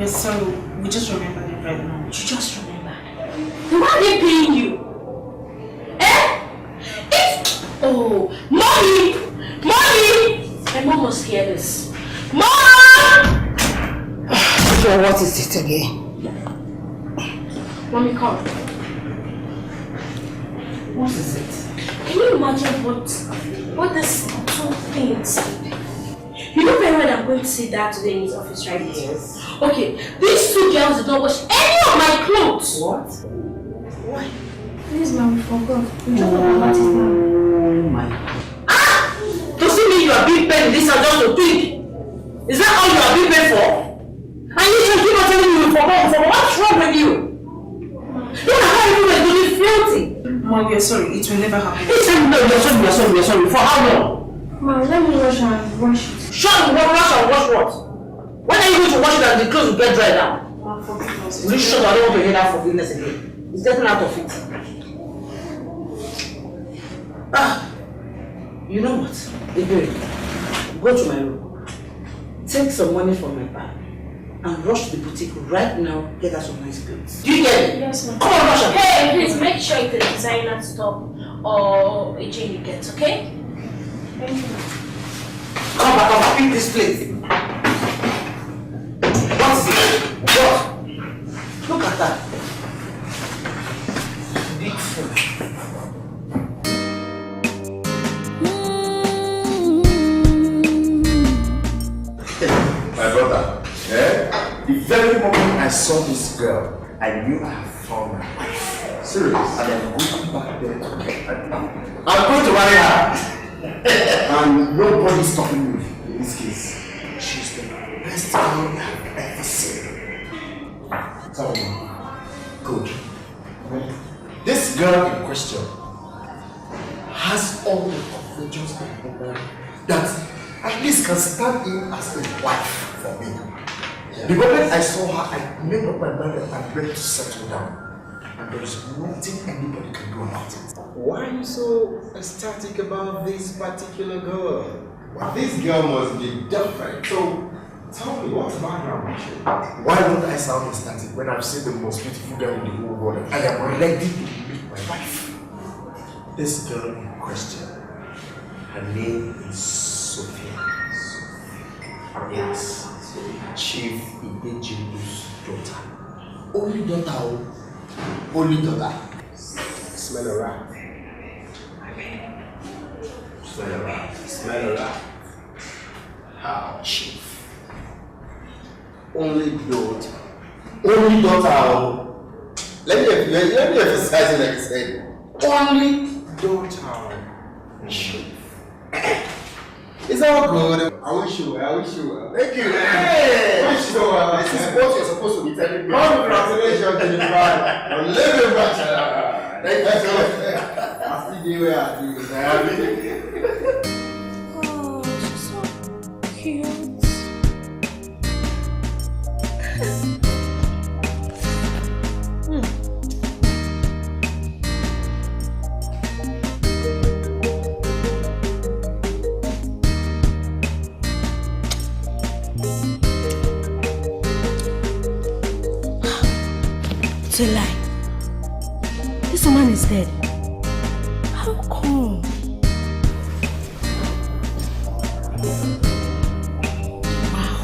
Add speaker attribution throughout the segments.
Speaker 1: Yes, sorry. We just remembered it right now.
Speaker 2: You just remembered. Then why are they paying you? Eh? It's... Oh, Mommy! Mommy! My mom must hear this. Mom!
Speaker 3: So what is it again?
Speaker 2: Mommy, come.
Speaker 3: What is it?
Speaker 2: Can you imagine what this two things? You know very well I'm going to see Dad today in his office, right?
Speaker 3: Yes.
Speaker 2: Okay, these two girls did not wash any of my clothes.
Speaker 3: What?
Speaker 2: Why?
Speaker 1: Please, ma'am, we forgot. We talked about it now.
Speaker 3: Oh my.
Speaker 2: Ah! Does it mean you are being paid this and just to think? Is that all you are being paid for? And you should keep on telling me you forgot. What's wrong with you? You know how you were doing filthy.
Speaker 1: Mom, we are sorry. It will never happen.
Speaker 2: No, you're sorry. For how long?
Speaker 1: Mom, let me rush and wash it.
Speaker 2: Shut up, rush and wash what? When are you going to wash it and the clothes will get dry now?
Speaker 1: Mom, forgive us.
Speaker 2: Will you shut up? I don't want to hear that forgiveness again. It's getting out of it. Ah, you know what? Again, go to my room. Take some money from my bag and rush to the boutique right now. Get us some nice clothes. Do you get it?
Speaker 1: Yes, ma'am.
Speaker 2: Come on, rush.
Speaker 4: Hey, please make sure it's a designer top or a chain you get, okay?
Speaker 1: Thank you.
Speaker 2: Come back, pick this plate. What is it? What? Look at that. Big fool.
Speaker 5: My brother, the very moment I saw this girl, I knew I had found my wife. Serious? And I'm going back there to get her. I'm going to marry her. And nobody's stopping me in this case. She's the best girl I've ever seen. Tell me. Good. This girl in question has all the courageous people that at least can stand in as a wife for me. Yeah. The moment I saw her, I made up my mind that I'm ready to settle down. And there is nothing anybody can do about it.
Speaker 6: Why are you so ecstatic about this particular girl?
Speaker 5: Well, this girl must be different. So, tell me, what's about her? Why don't I sound ecstatic when I've seen the most beautiful girl in the whole world and I am ready to meet my wife? This girl in question, her name is Sophia. Yes, Chief Ibejibu's daughter.
Speaker 6: Only daughter. Only daughter. Smell a rat.
Speaker 5: Smell a rat.
Speaker 6: Smell a rat.
Speaker 5: How, Chief?
Speaker 6: Only daughter. Only daughter. Let me emphasize it like I said. Only daughter.
Speaker 5: Chief.
Speaker 6: It's all good. I wish you well.
Speaker 5: Thank you.
Speaker 6: Hey! I wish you well. This is what you're supposed to be telling me. Congratulations to the bride. You're living bachelor. Thank you so much. I see the way I do this.
Speaker 4: Oh, she's so cute.
Speaker 2: It's a lie. This woman is dead. How come? Wow.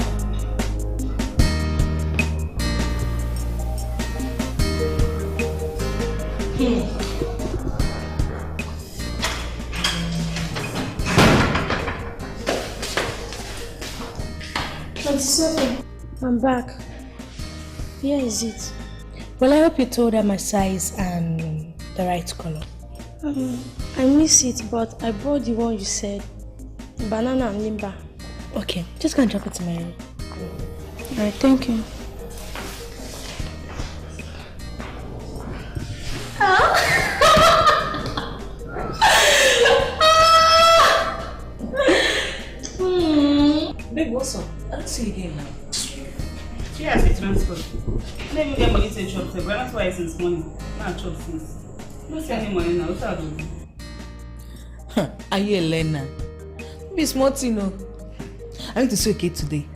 Speaker 4: I'm back. Here is it.
Speaker 2: Well, I hope you told her my size and the right color.
Speaker 4: I miss it, but I bought the one you said. Banana and limba.
Speaker 2: Okay, just go and drop it to my room.
Speaker 4: Alright, thank you.
Speaker 1: Babe, what's up? I don't see you again now. She has a transport. Let me get money to chop. That's why since morning. Not chop since. Don't see any money now. What's that doing?
Speaker 7: Are you Elena? Miss Martino. I need to see a kid today.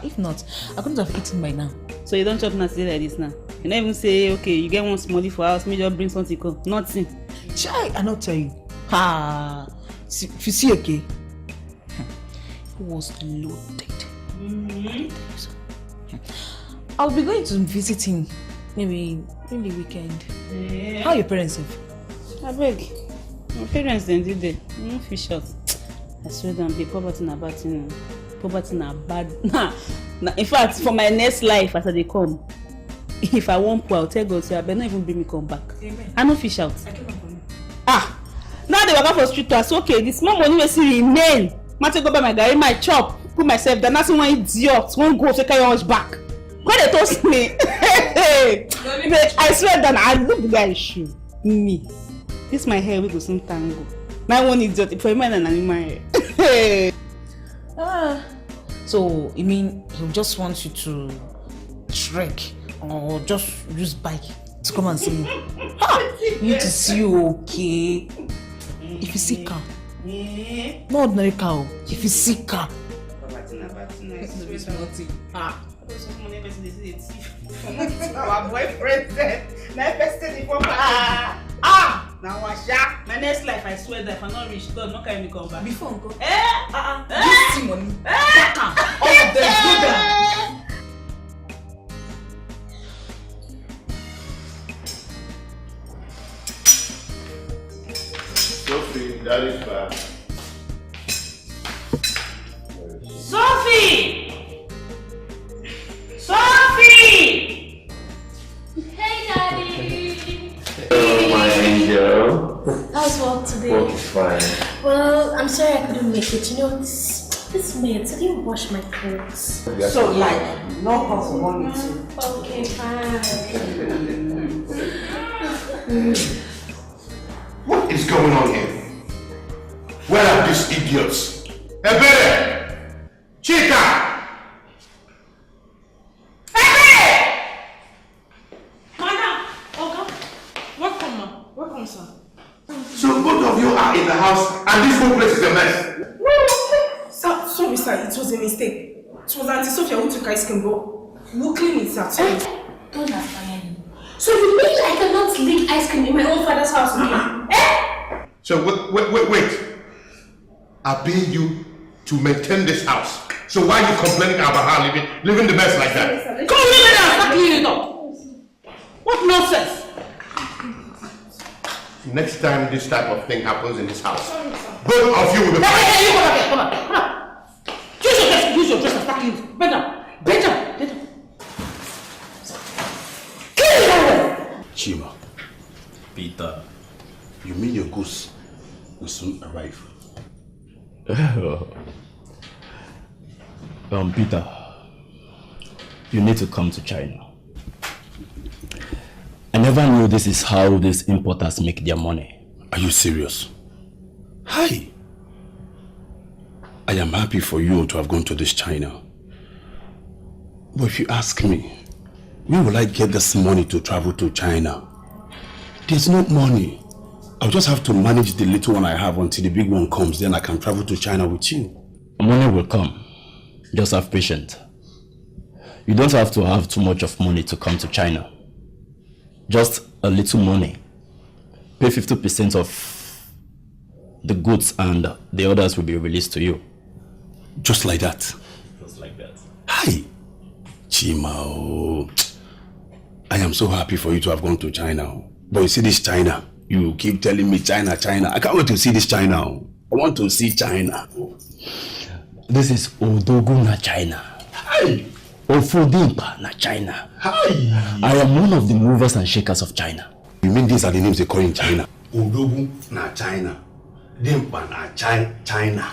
Speaker 7: If not, I couldn't have eaten by now.
Speaker 1: So you don't chop nothing like this now? You don't even say, okay, you get one small for house, maybe just bring something come. Nothing.
Speaker 7: Chai, I not tell you. If you see, okay, it was loaded. I'll be going to visit him maybe in the weekend. Yeah. How are your parents?
Speaker 1: I beg. My parents then did they? No fish out. I swear them, the poverty na bad thing. Poverty na bad. Nah. In fact, for my next life after they come, if I want poor, I'll tell God, say I better not even bring me come back. Amen. I no fish out. I came up for you. Now they walk out for street to us. Okay, the small money will still remain. Mate go buy my garri, my chop, put myself there. Nothing one idiot, one go take your back. When they toast me, I swear that I look the guy shoe. Me. This my hair we go some tango. My one idiot for man and animal hair.
Speaker 7: So you mean he just wants you to trek or just use bike to come and see me? You need to see you, okay? If you see car, not ordinary car. If you see car,
Speaker 1: our boyfriend said, now my next life, I swear that if I not reach God, not carry me come back.
Speaker 7: Before uncle.
Speaker 1: This thing money.
Speaker 7: All of them, do them.
Speaker 5: Sophie, that is bad.
Speaker 2: Sophie! Sophie!
Speaker 4: Hey, Daddy!
Speaker 5: Oh, my angel.
Speaker 4: How's work today?
Speaker 5: Work is fine.
Speaker 4: Well, I'm sorry I couldn't make it. You know, this maid, I didn't wash my clothes.
Speaker 3: So, like, no cause for money too.
Speaker 4: Okay, fine.
Speaker 5: What is going on here? Where are these idiots? Ebere! Chika!
Speaker 2: Hey! Madam! Oga! Welcome, sir.
Speaker 5: So both of you are in the house and this whole place is a mess.
Speaker 8: No! Sorry, sir. It was a mistake. It was Auntie Sophia who took ice cream, but we'll clean it, sir. Sorry.
Speaker 4: Don't aspire you. So you mean I cannot lick ice cream in my own father's house again?
Speaker 5: So wait. I pay you to maintain this house. So why are you complaining about her living the mess like that?
Speaker 2: Come on, leave it down! Start cleaning it up! What nonsense!
Speaker 5: Next time this type of thing happens in this house, both of you will be fighting.
Speaker 2: Hey, you come on. Use your dress and start cleaning it. Bend down. Clean it!
Speaker 5: Chima,
Speaker 9: Peter.
Speaker 5: you mean your goods will soon arrive?
Speaker 9: Peter, you need to come to China. I never knew this is how these importers make their money.
Speaker 5: Are you serious? Hi. I am happy for you to have gone to this China. But if you ask me, where will I get this money to travel to China? There's no money. I'll just have to manage the little one I have until the big one comes, then I can travel to China with you.
Speaker 9: Money will come. Just have patience. You don't have to have too much of money to come to China. Just a little money. Pay 50% of the goods and the others will be released to you.
Speaker 5: Just like that?
Speaker 9: Just like that.
Speaker 5: Hi! Chima, I am so happy for you to have gone to China. But you see this China, you keep telling me China. I can't wait to see this China. I want to see China.
Speaker 9: This is Odogu na China.
Speaker 5: Hi!
Speaker 9: Ofudimpa na China.
Speaker 5: Hi!
Speaker 9: I am one of the movers and shakers of China.
Speaker 5: You mean these are the names they call in China? Odogu na China. Dimpa na China.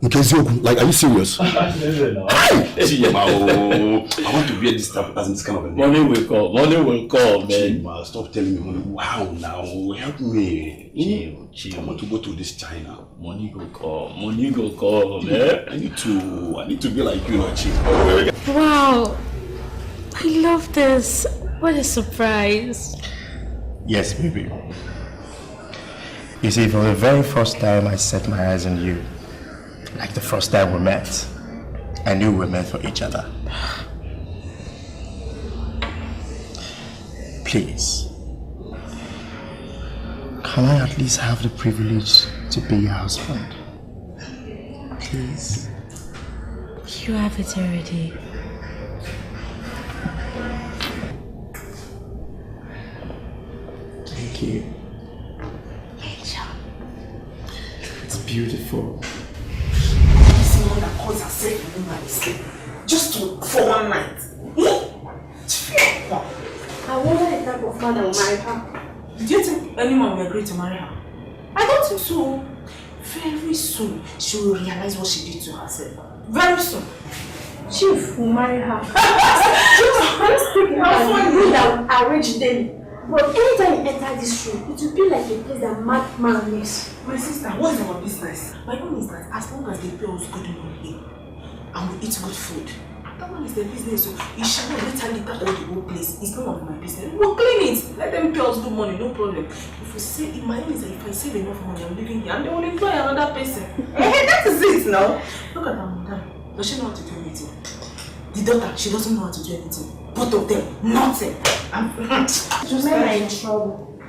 Speaker 5: Like, are you serious? Hi! I want to wear this stuff as in this kind of a name.
Speaker 9: Money will come, man.
Speaker 5: Chima, stop telling me money. Wow, now, help me. I want to go to this China.
Speaker 9: Money go come, man.
Speaker 5: I need to be like you, Chima.
Speaker 4: Wow. I love this. What a surprise.
Speaker 6: Yes, baby. You see, for the very first time I set my eyes on you, like the first time we met,
Speaker 5: I knew we were meant for each other. Please, can I at least have the privilege to be your husband? Please.
Speaker 4: You have it already.
Speaker 5: Thank you.
Speaker 4: Angel.
Speaker 5: It's beautiful.
Speaker 2: Someone that calls herself a woman is sleep just for one night.
Speaker 4: I wonder if type of man that will marry her.
Speaker 2: Do you think anyone will agree to marry her? I don't think so. Very soon, she will realize what she did to herself. Very soon.
Speaker 4: Chief will marry her. I'm speaking how funny that will arrange them. But anytime you enter this room, it will be like a place that madman lives.
Speaker 2: My sister, what is our business? My own is that as long as they pay us good money and we eat good food, that one is their business. So you shall not later litter all the whole place. It's none of my business. We'll clean it. Let them pay us good money, no problem. If we say, my own is that if I save enough money, I'm living here and they will employ another person. That is it now. Look at that madam. Does she know how to do anything? The daughter, she doesn't know how to do anything. Both of them, nothing.
Speaker 4: Men are in trouble.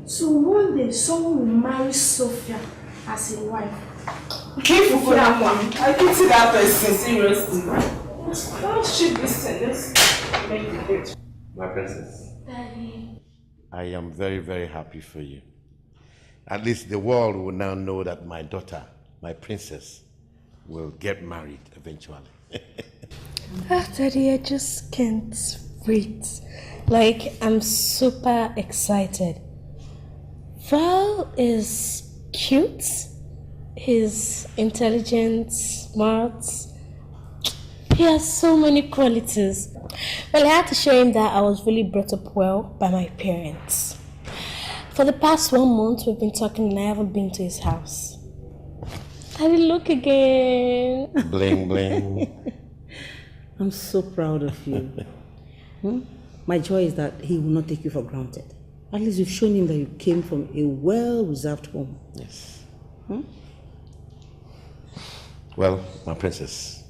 Speaker 4: So one day someone will marry Sophia as a wife.
Speaker 2: Careful for that one. I can see that person seriously. Why should listen? Let's make the picture.
Speaker 5: My princess.
Speaker 4: Daddy.
Speaker 5: I am very, very happy for you. At least the world will now know that my daughter, my princess, will get married eventually.
Speaker 4: Daddy, I just can't wait. Like, I'm super excited. Val is cute. He's intelligent, smart. He has so many qualities. Well, I had to show him that I was really brought up well by my parents. For the past 1 month, we've been talking and I haven't been to his house. Daddy, look again.
Speaker 5: Bling, bling.
Speaker 1: I'm so proud of you. My joy is that he will not take you for granted. At least you've shown him that you came from a well-reserved home.
Speaker 5: Yes. Well, my princess,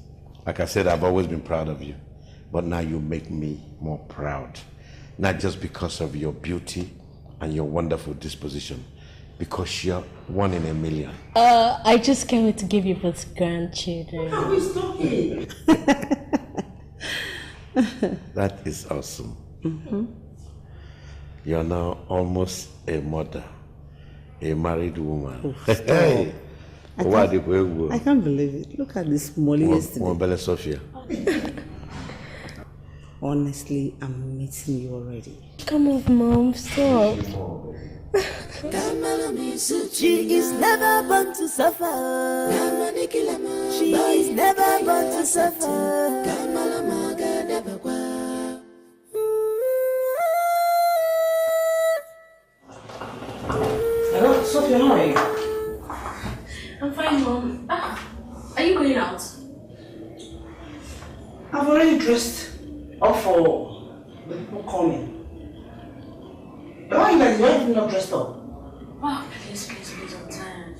Speaker 5: like I said, I've always been proud of you. But now you make me more proud. Not just because of your beauty and your wonderful disposition, because you're 1 in a million.
Speaker 4: I just came here to give you both grandchildren.
Speaker 2: How is talking?
Speaker 5: That is awesome. You're now almost a mother, a married woman. Hey,
Speaker 1: I can't believe it. Look at this Molly yesterday.
Speaker 5: Sophia.
Speaker 1: Honestly, I'm meeting you already.
Speaker 4: Come on, Mom, stop.
Speaker 10: She is never born to suffer. She is never born to suffer.
Speaker 2: Hello, Sophia, how are you?
Speaker 4: I'm fine, Mom. Are you going out?
Speaker 2: I've already dressed up for the people coming. Why are you guys not dressed up?
Speaker 4: Oh, please, I'm tired.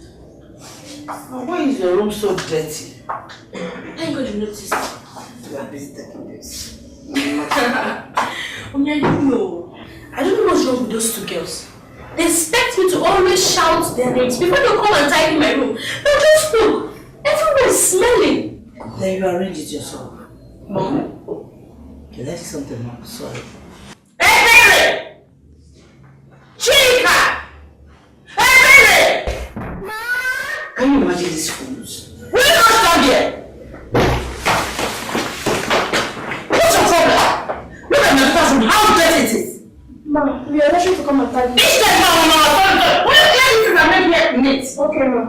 Speaker 2: Why is your room so dirty?
Speaker 4: I'm going to notice.
Speaker 2: You are busy taking this.
Speaker 4: I don't know. I don't know what's wrong with those two girls. They expect me to always shout their names before they come and tidy my room. Now just look. Everywhere is smelling.
Speaker 2: Then you arrange it yourself. Mom? Okay, let's see something, Mom. Sorry. Hey, baby! Chica! Hey, baby! Can you imagine these fools? Will you not stand here? What's your problem? Look at my bathroom, how dirty it is.
Speaker 4: Mom, we are rushing to come and tidy.
Speaker 2: This time, Mama, will you clear this and make me neat?
Speaker 4: Okay, Mom.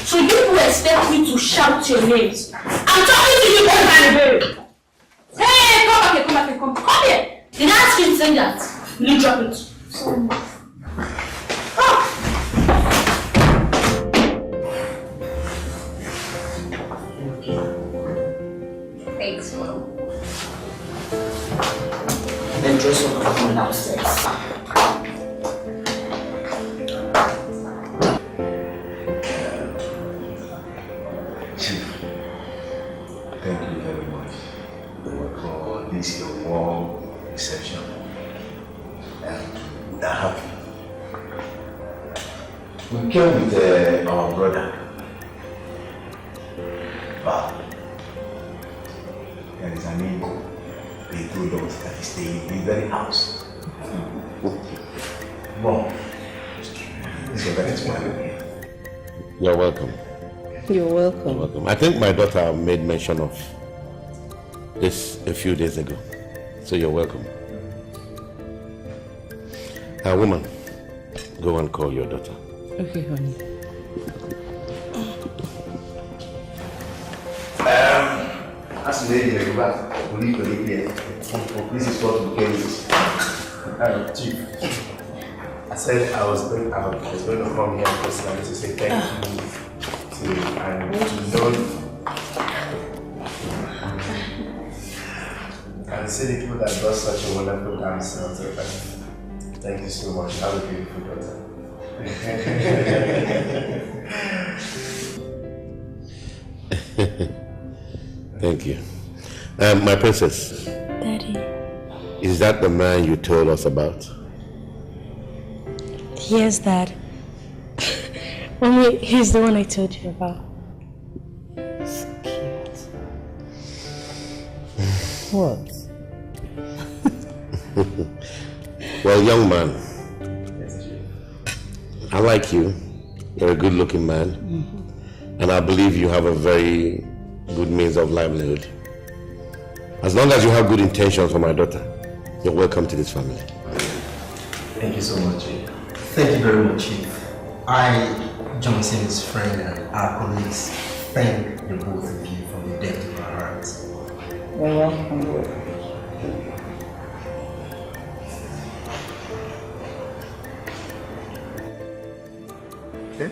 Speaker 2: So you will expect me to shout your names? I'm talking to you, baby. Hey, come here. Did I ask you to say that? Will you drop it?
Speaker 4: Thanks, Mom.
Speaker 2: Then dress up and come downstairs.
Speaker 5: Chief, small reception. And we are happy. We came with our brother. But there is an ego. They told us that he stayed in this very house. Mom, this is very smart.
Speaker 11: You're welcome.
Speaker 1: You're welcome.
Speaker 11: You're welcome. I think my daughter made mention of this a few days ago. So you're welcome. Woman, go and call your daughter.
Speaker 1: Okay, honey.
Speaker 5: As the lady in the back, this is what we came with. Chief. I said I was going to come here personally to say thank you to and to know and see the people that does such a wonderful dance. Thank you so much. Have a beautiful daughter.
Speaker 11: Thank you. My princess.
Speaker 4: Daddy.
Speaker 11: Is that the man you told us about?
Speaker 4: Yes, Dad. Mommy, he's the one I told you about.
Speaker 1: So cute. What?
Speaker 11: Well, young man, I like you. You're a good-looking man. And I believe you have a very good means of livelihood. As long as you have good intentions for my daughter, you're welcome to this family.
Speaker 12: Thank you so much, Chief. Thank you very much, Chief. I, Johnson's friend and our colleagues, thank the both of you from the depth of our hearts.
Speaker 1: You're welcome.
Speaker 5: Okay.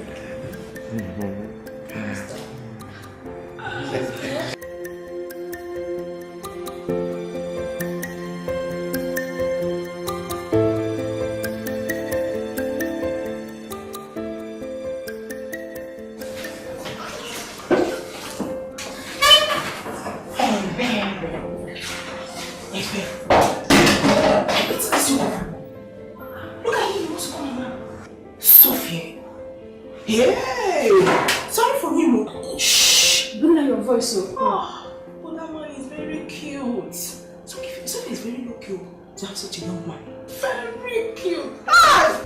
Speaker 8: To have such a young man. Very cute. Ah!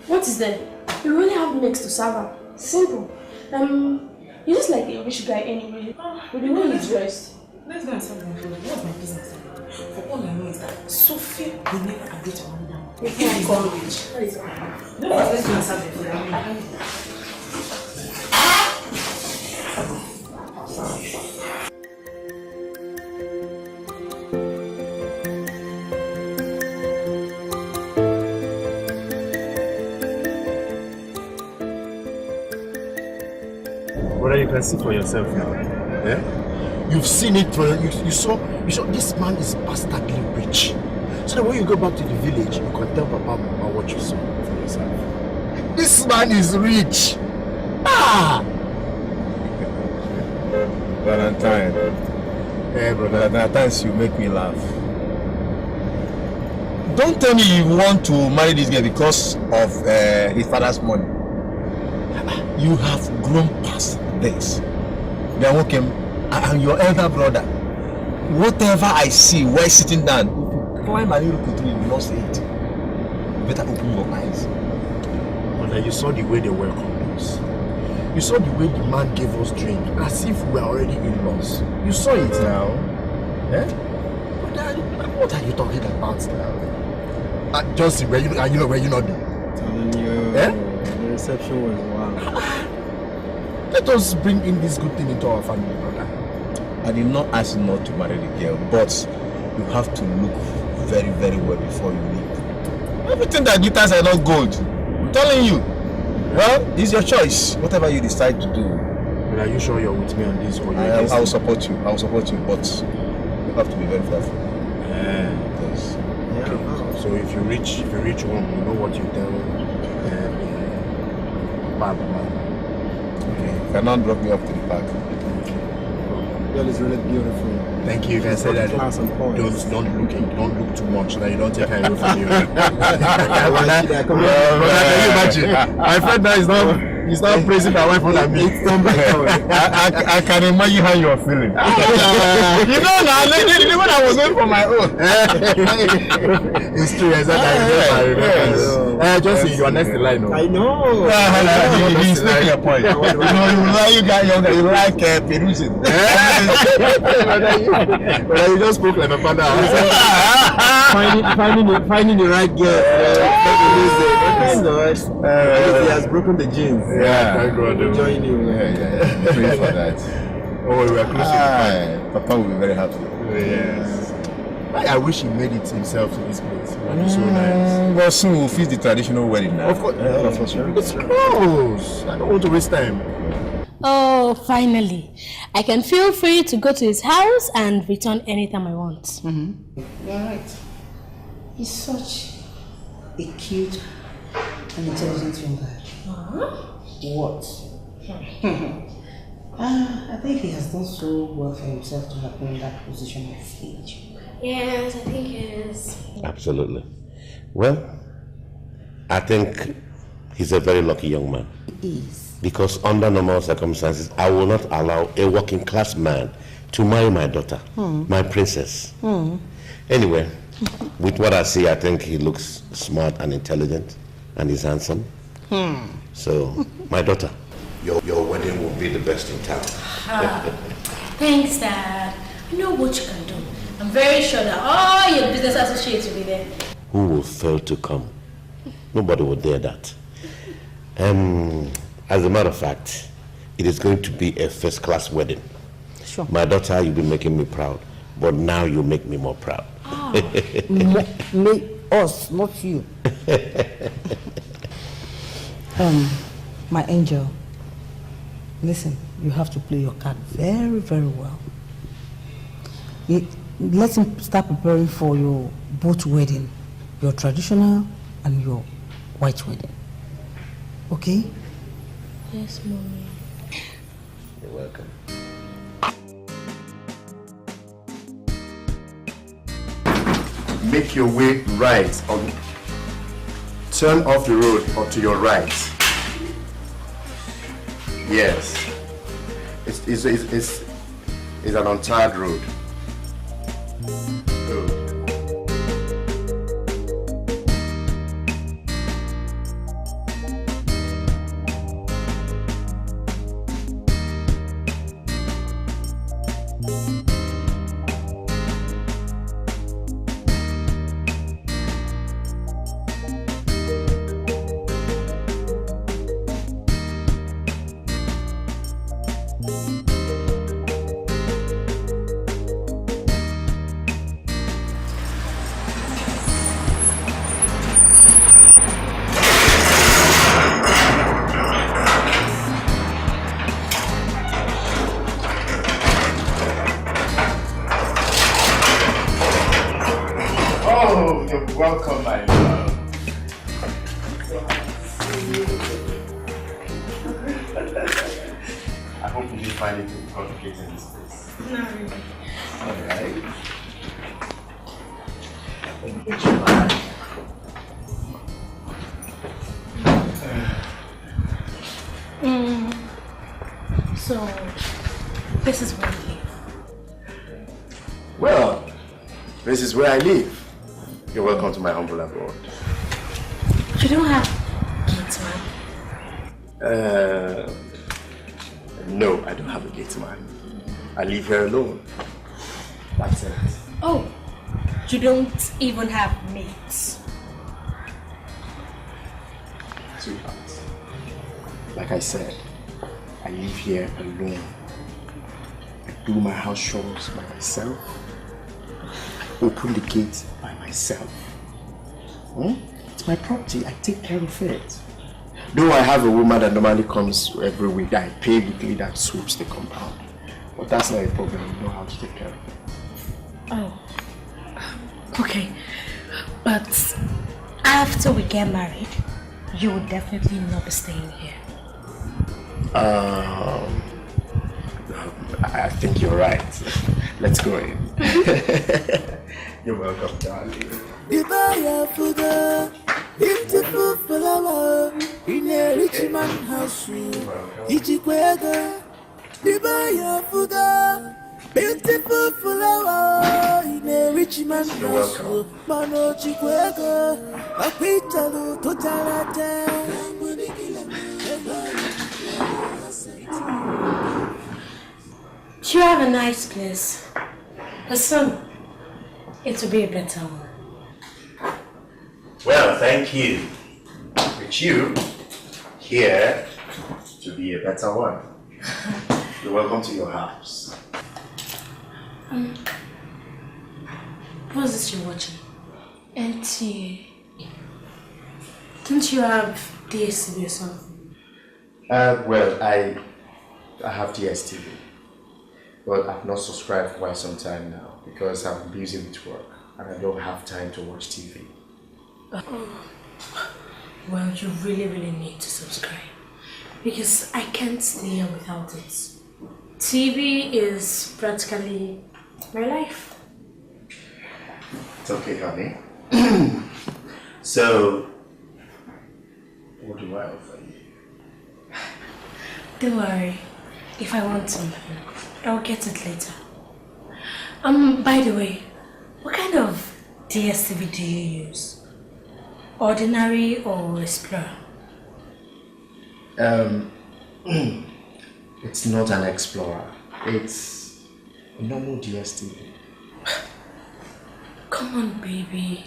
Speaker 13: What is there? You really have next to Sarah. Simple. He's just like a rich guy anyway. With the way he's dressed.
Speaker 8: Let's go and serve them food. What's my business? For all I know is that Sophie will never agree to one down. If you become rich. No, let's go and serve them food.
Speaker 6: Brother, you can see for yourself now. Yeah? You've seen it for you saw this man is bastardly rich. So that when you go back to the village, you can tell Papa Mama what you saw for yourself. This man is rich. Ah! Valentine. Hey brother, at times you make me laugh. Don't tell me you want to marry this guy because of his father's money. You have grown past this. Then welcome, and your elder brother. Whatever I see while sitting down, if you climb a little tree, you will not see it. You better open your eyes. But you saw the way they welcomed us. You saw the way the man gave us drink, as if we were already in-laws. You saw it now. Eh? What are you talking about now? Johnson, were you not there?
Speaker 14: Telling you,
Speaker 6: eh?
Speaker 14: The reception was wow.
Speaker 6: Let us bring in this good thing into our family, brother.
Speaker 14: I did not ask you not to marry the girl, but you have to look very, very well before you leave. Everything that glitters are not gold. I'm telling you. Well, it's your choice. Whatever you decide to do.
Speaker 6: But are you sure you're with me on this? Or
Speaker 14: I will support you. I will support you, but you have to be very careful.
Speaker 6: Yes. Okay. So if you reach home, you know what you tell Baba.
Speaker 14: Okay. You cannot drop me off to the park.
Speaker 6: Girl is really beautiful.
Speaker 14: Thank you. You can say that.
Speaker 6: Class and points.
Speaker 14: Don't look too much. Now you don't take her away from you.
Speaker 6: Can you imagine?
Speaker 14: My friend now is not praising my wife more than me. I can imagine how you are feeling. You know now, even when I was going for my own. It's true, exactly. Just you are next in line.
Speaker 6: I know.
Speaker 14: He's making a point. You got younger, you like Perusian.
Speaker 6: But you just spoke like a father. Finding the right girl. He has broken the jeans.
Speaker 14: Yeah, thank God.
Speaker 6: Enjoying you.
Speaker 14: Yeah. Pray for that. Oh, we are close to Papa will be very happy. Yes. I wish he made it himself to this place. It would be so nice. But soon we'll fix the traditional wedding now.
Speaker 6: Of course.
Speaker 14: It's close. I don't want to waste time.
Speaker 4: Oh, finally. I can feel free to go to his house and return anytime I want.
Speaker 3: You're right. He's such a cute and intelligent young guy. What? I think he has done so well for himself to have been in that position of age.
Speaker 4: Yes, I think he is.
Speaker 11: Absolutely. Well, I think he's a very lucky young man.
Speaker 3: He is.
Speaker 11: Because under normal circumstances, I will not allow a working class man to marry my daughter, my princess. Anyway, with what I see, I think he looks smart and intelligent and he's handsome. So, my daughter, your wedding will be the best in town.
Speaker 4: Thanks, Dad. You know what you can do. I'm very sure that all your business associates will be there.
Speaker 11: Who will fail to come? Nobody will dare that. As a matter of fact, it is going to be a first-class wedding.
Speaker 3: Sure.
Speaker 11: My daughter, you've been making me proud, but now you make me more proud.
Speaker 3: Make us, not you. My angel, listen, you have to play your card very, very well. Let him start preparing for your both wedding, your traditional and your white wedding. Okay?
Speaker 4: Yes, Mommy.
Speaker 11: You're welcome.
Speaker 5: Make your way right. Turn off the road or to your right. Yes. It's an untarred road. Welcome, my love. I hope you didn't find it complicated in this place.
Speaker 4: Not really.
Speaker 5: Alright.
Speaker 4: So, this is where you live.
Speaker 5: Well, this is where I live. You're welcome to my humble abode.
Speaker 4: You don't have gate man?
Speaker 5: No, I don't have a gate man. I live here alone. That's it.
Speaker 4: Oh, you don't even have mates?
Speaker 5: Sweetheart, like I said, I live here alone. I do my house chores by myself. I open the gate by myself. It's my property, I take care of it. Though I have a woman that normally comes every week that I pay weekly that sweeps the compound. But that's not a problem, you know how to take care of it.
Speaker 4: Oh, okay. But after we get married, you will definitely not be staying here.
Speaker 5: I think you're right. Let's go in. You're welcome, darling.
Speaker 10: Beautiful flower in a rich man house. Ichikwega, Dibaya Fuga. Beautiful flower in a rich man house. Mano Chikwega, a pitalu totalata.
Speaker 4: You have a nice place. But soon, it will be a better one.
Speaker 5: Well, thank you. With you here to be a better one. You're welcome to your house.
Speaker 4: What's this you're watching? NTA. Don't you have DSTV or something?
Speaker 5: Well, I have DSTV, but I've not subscribed for quite some time now because I'm busy with work and I don't have time to watch TV.
Speaker 4: Well, you really need to subscribe because I can't stay here without it. TV is practically my life.
Speaker 5: It's okay, honey. So, what do I offer you?
Speaker 4: Don't worry. If I want something, I'll get it later. By the way, what kind of DSTV do you use? Ordinary or Explorer?
Speaker 5: It's not an Explorer. It's a normal DSTV.
Speaker 4: Come on, baby.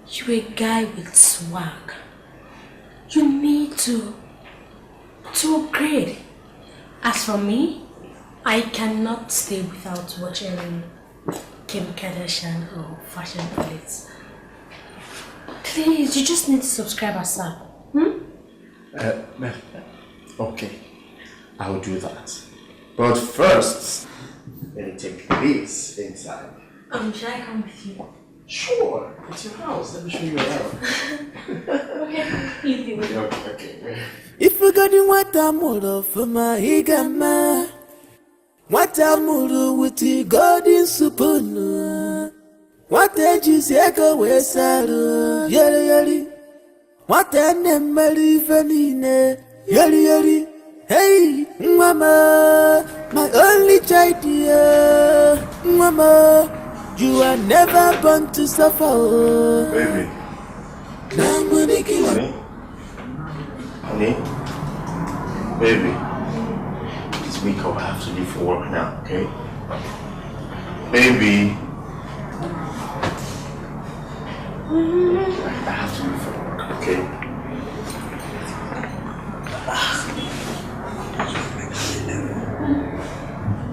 Speaker 4: You're a guy with swag. You need to upgrade. As for me, I cannot stay without watching Kim Kardashian or Fashion Police. Please, you just need to subscribe ASAP.
Speaker 5: Okay, I'll do that. But first, let me take this inside.
Speaker 4: Should I come with you?
Speaker 5: Sure, it's your house. Let me show you around.
Speaker 4: Okay, you do it.
Speaker 5: Okay.
Speaker 10: If you got in what I'm for my igama, what I'm with the golden spoon, what did you say go west yari, what an emily vanine, yari, hey, mama, my only child, dear, mama, you are never born to suffer.
Speaker 5: Baby. Honey, baby, it's week off. I have to leave for work now, okay? Baby, I have to leave for work, okay?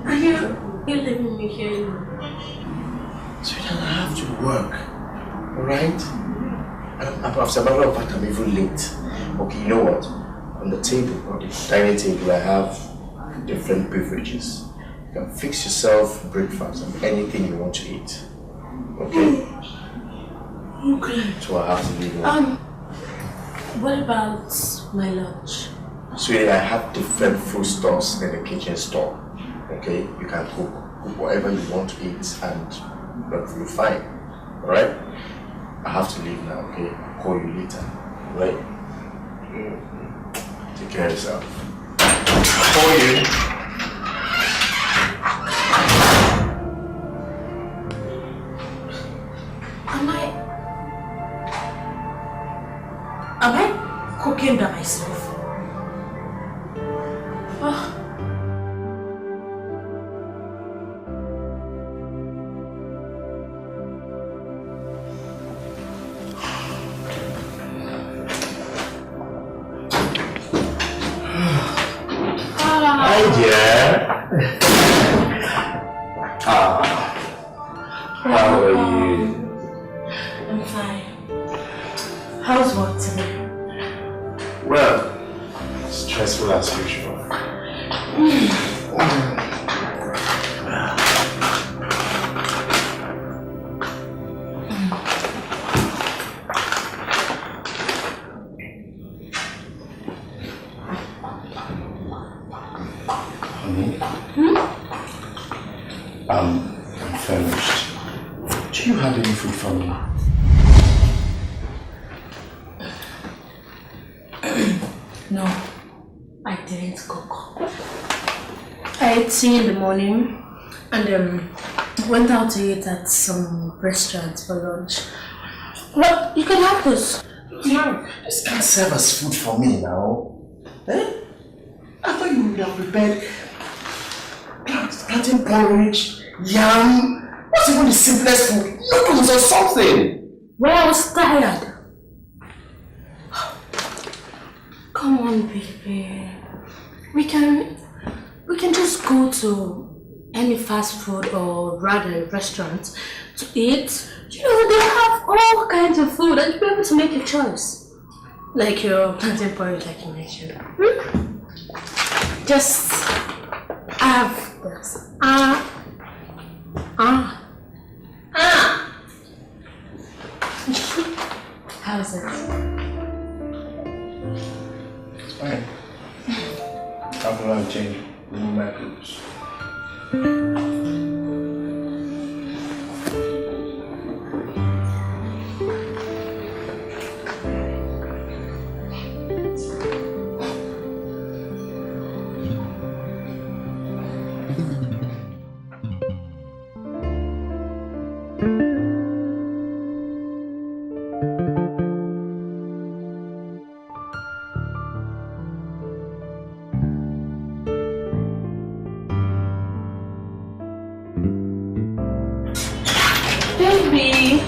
Speaker 4: Are you leaving me here?
Speaker 5: Sweetheart, I have to work, alright? As a matter of fact, I'm even late. Okay, you know what? On the table, on the dining table, I have different beverages. You can fix yourself breakfast and anything you want to eat. Okay?
Speaker 4: Okay.
Speaker 5: So I have to leave.
Speaker 4: What about my lunch?
Speaker 5: Sweetie, I have different food stores in the kitchen store. Okay? You can cook whatever you want to eat and you're fine. Alright? I have to leave now, okay? I'll call you later. Right? Take care of yourself. I'll call you.
Speaker 4: Am I cooking by myself? Oh.
Speaker 5: Hi, dear. How are you?
Speaker 4: I'm fine. How's work today?
Speaker 5: Well, stressful as usual.
Speaker 9: food for me?
Speaker 4: No, I didn't cook. I ate tea in the morning and went out to eat at some restaurant for lunch. Well, you can have this.
Speaker 5: No, this can't serve as food for me now. Eh? I thought you would have prepared plantain porridge, yam. What's even the simplest food? Noodles or something.
Speaker 4: Well, I was tired. Come on, baby. We can just go to any fast food or rather restaurant to eat. You know, they have all kinds of food and you'll be able to make your choice. Like your plantain porridge, like you mentioned. Just have this. How's it?
Speaker 5: It's fine. After I'll change, remove my clothes.
Speaker 4: Baby,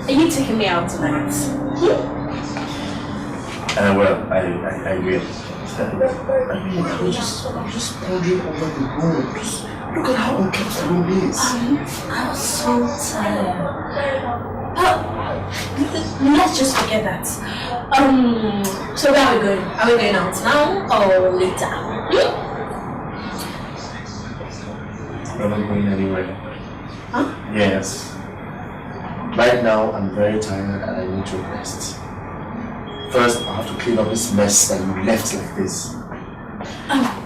Speaker 4: are you taking me out tonight?
Speaker 5: Well, I will. I mean, I'm just pondering over the room. Just look at how unkempt the room is.
Speaker 4: I'm so tired. Let's just forget that. So where are we going? Are we going out now or later?
Speaker 5: We're not going anywhere.
Speaker 4: Huh?
Speaker 5: Yes. Right now, I'm very tired and I need to rest. First, I have to clean up this mess that you left like this.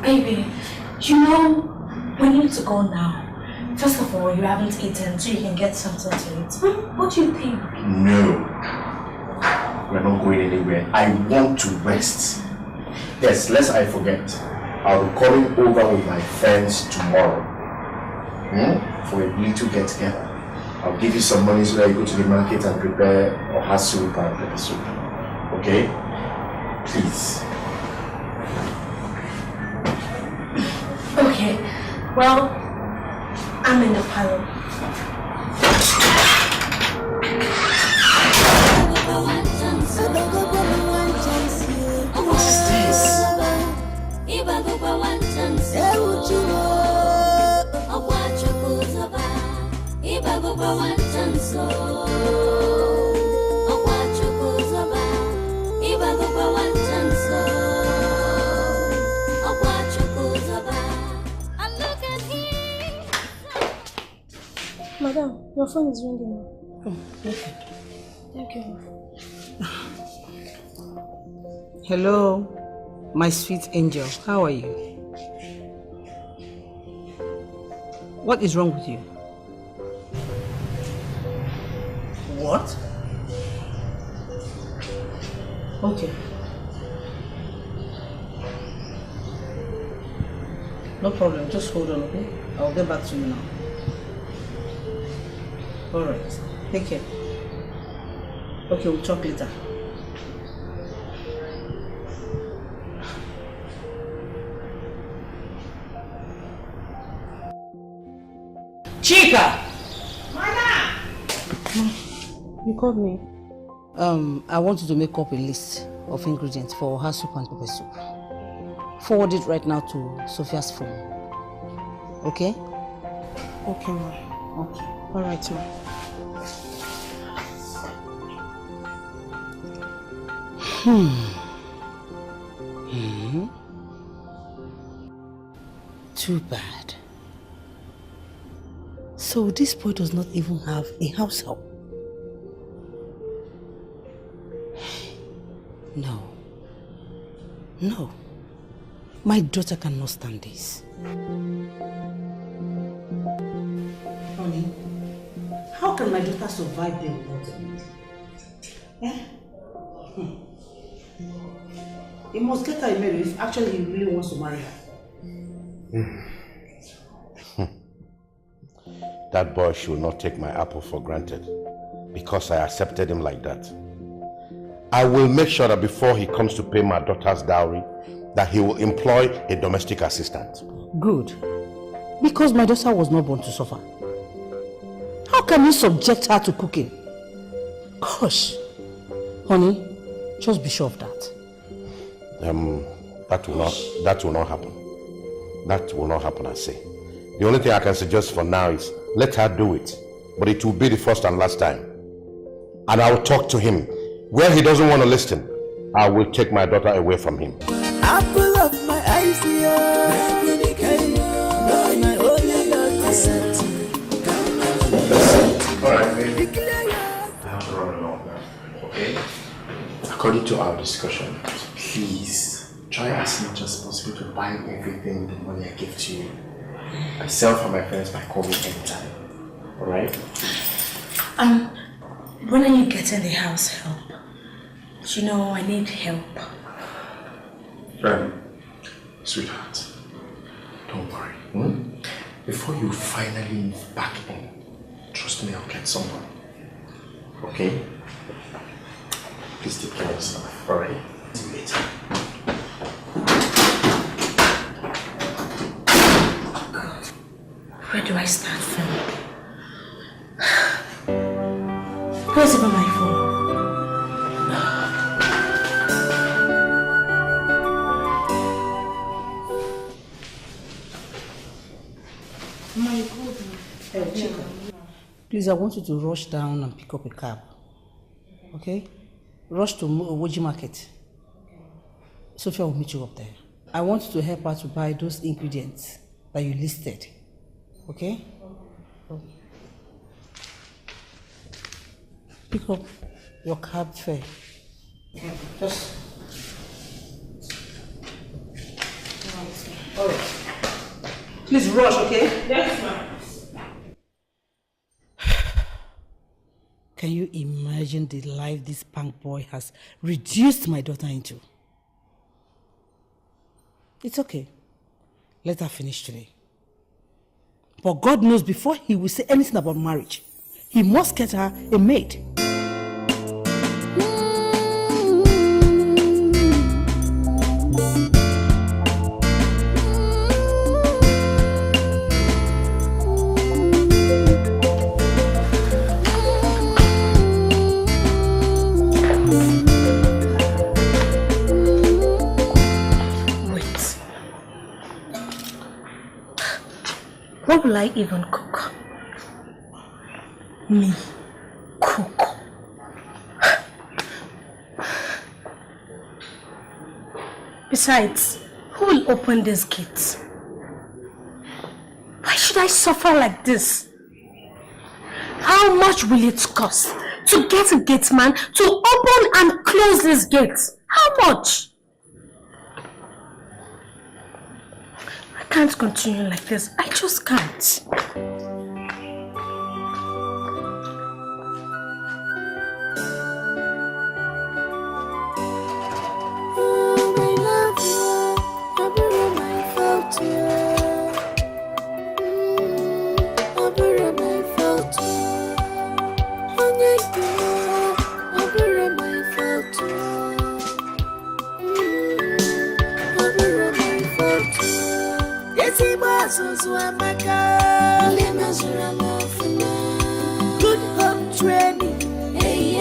Speaker 4: Baby, you know, we need to go now. First of all, you haven't eaten, so you can get something to eat. What do you think?
Speaker 5: No. We're not going anywhere. I want to rest. Yes, lest I forget, I'll be coming over with my friends tomorrow. For a little get together. I'll give you some money so that you go to the market and prepare oha soup and pepper soup. Okay? Please.
Speaker 4: Okay, well, I'm in the parlor.
Speaker 5: What is this?
Speaker 13: Madam, your phone is ringing.
Speaker 3: Oh, okay.
Speaker 13: Thank you.
Speaker 3: Hello, my sweet angel. How are you? What is wrong with you?
Speaker 5: What?
Speaker 3: Okay. No problem. Just hold on, okay? I'll get back to you now. Alright. Take care. Okay, we'll talk later. Chica!
Speaker 13: You called me?
Speaker 3: I want you to make up a list of ingredients for her soup and pepper soup. Forward it right now to Sophia's phone. Okay?
Speaker 13: Okay, ma.
Speaker 3: Okay.
Speaker 13: Alright, ma.
Speaker 3: Too bad. So this boy does not even have a house help. No. No. My daughter cannot stand this. Honey. How can my daughter survive there without me? Eh? He must get her married if actually he really wants to marry her.
Speaker 11: That boy should not take my apple for granted because I accepted him like that. I will make sure that before he comes to pay my daughter's dowry, that he will employ a domestic assistant.
Speaker 3: Good. Because my daughter was not born to suffer. How can you subject her to cooking? Gosh. Honey, just be sure of that.
Speaker 11: That will not happen. That will not happen, I say. The only thing I can suggest for now is let her do it. But it will be the first and last time. And I will talk to him. Where he doesn't want to listen, I will take my daughter away from him.
Speaker 10: Apple of my eyes,
Speaker 5: Alright, baby. I have to run along now, okay? According to our discussion, please try as much as possible to buy everything with the money I give to you. Myself and my friends might call me anytime. Alright?
Speaker 4: When are you getting the house help? You know, I need help.
Speaker 5: Sweetheart, don't worry. Before you finally move back in, trust me, I'll get someone. Okay? Please take care of yourself, alright? See you later.
Speaker 4: God, where do I start from? Where's even my phone?
Speaker 3: Please, I want you to rush down and pick up a cab. Okay? Rush to Woji Market. Sophia will meet you up there. I want you to help her to buy those ingredients that you listed. Okay? Pick up your cab fare. Just... Alright. Please rush, okay?
Speaker 1: Yes, ma'am.
Speaker 3: Can you imagine the life this punk boy has reduced my daughter into? It's okay. Let her finish today. But God knows before he will say anything about marriage, he must get her a maid.
Speaker 4: What will I even cook? Me cook? Besides, who will open this gate? Why should I suffer like this? How much will it cost to get a gate man to open and close this gate? How much? I can't continue like this. I just can't.
Speaker 10: Good home training. Hey,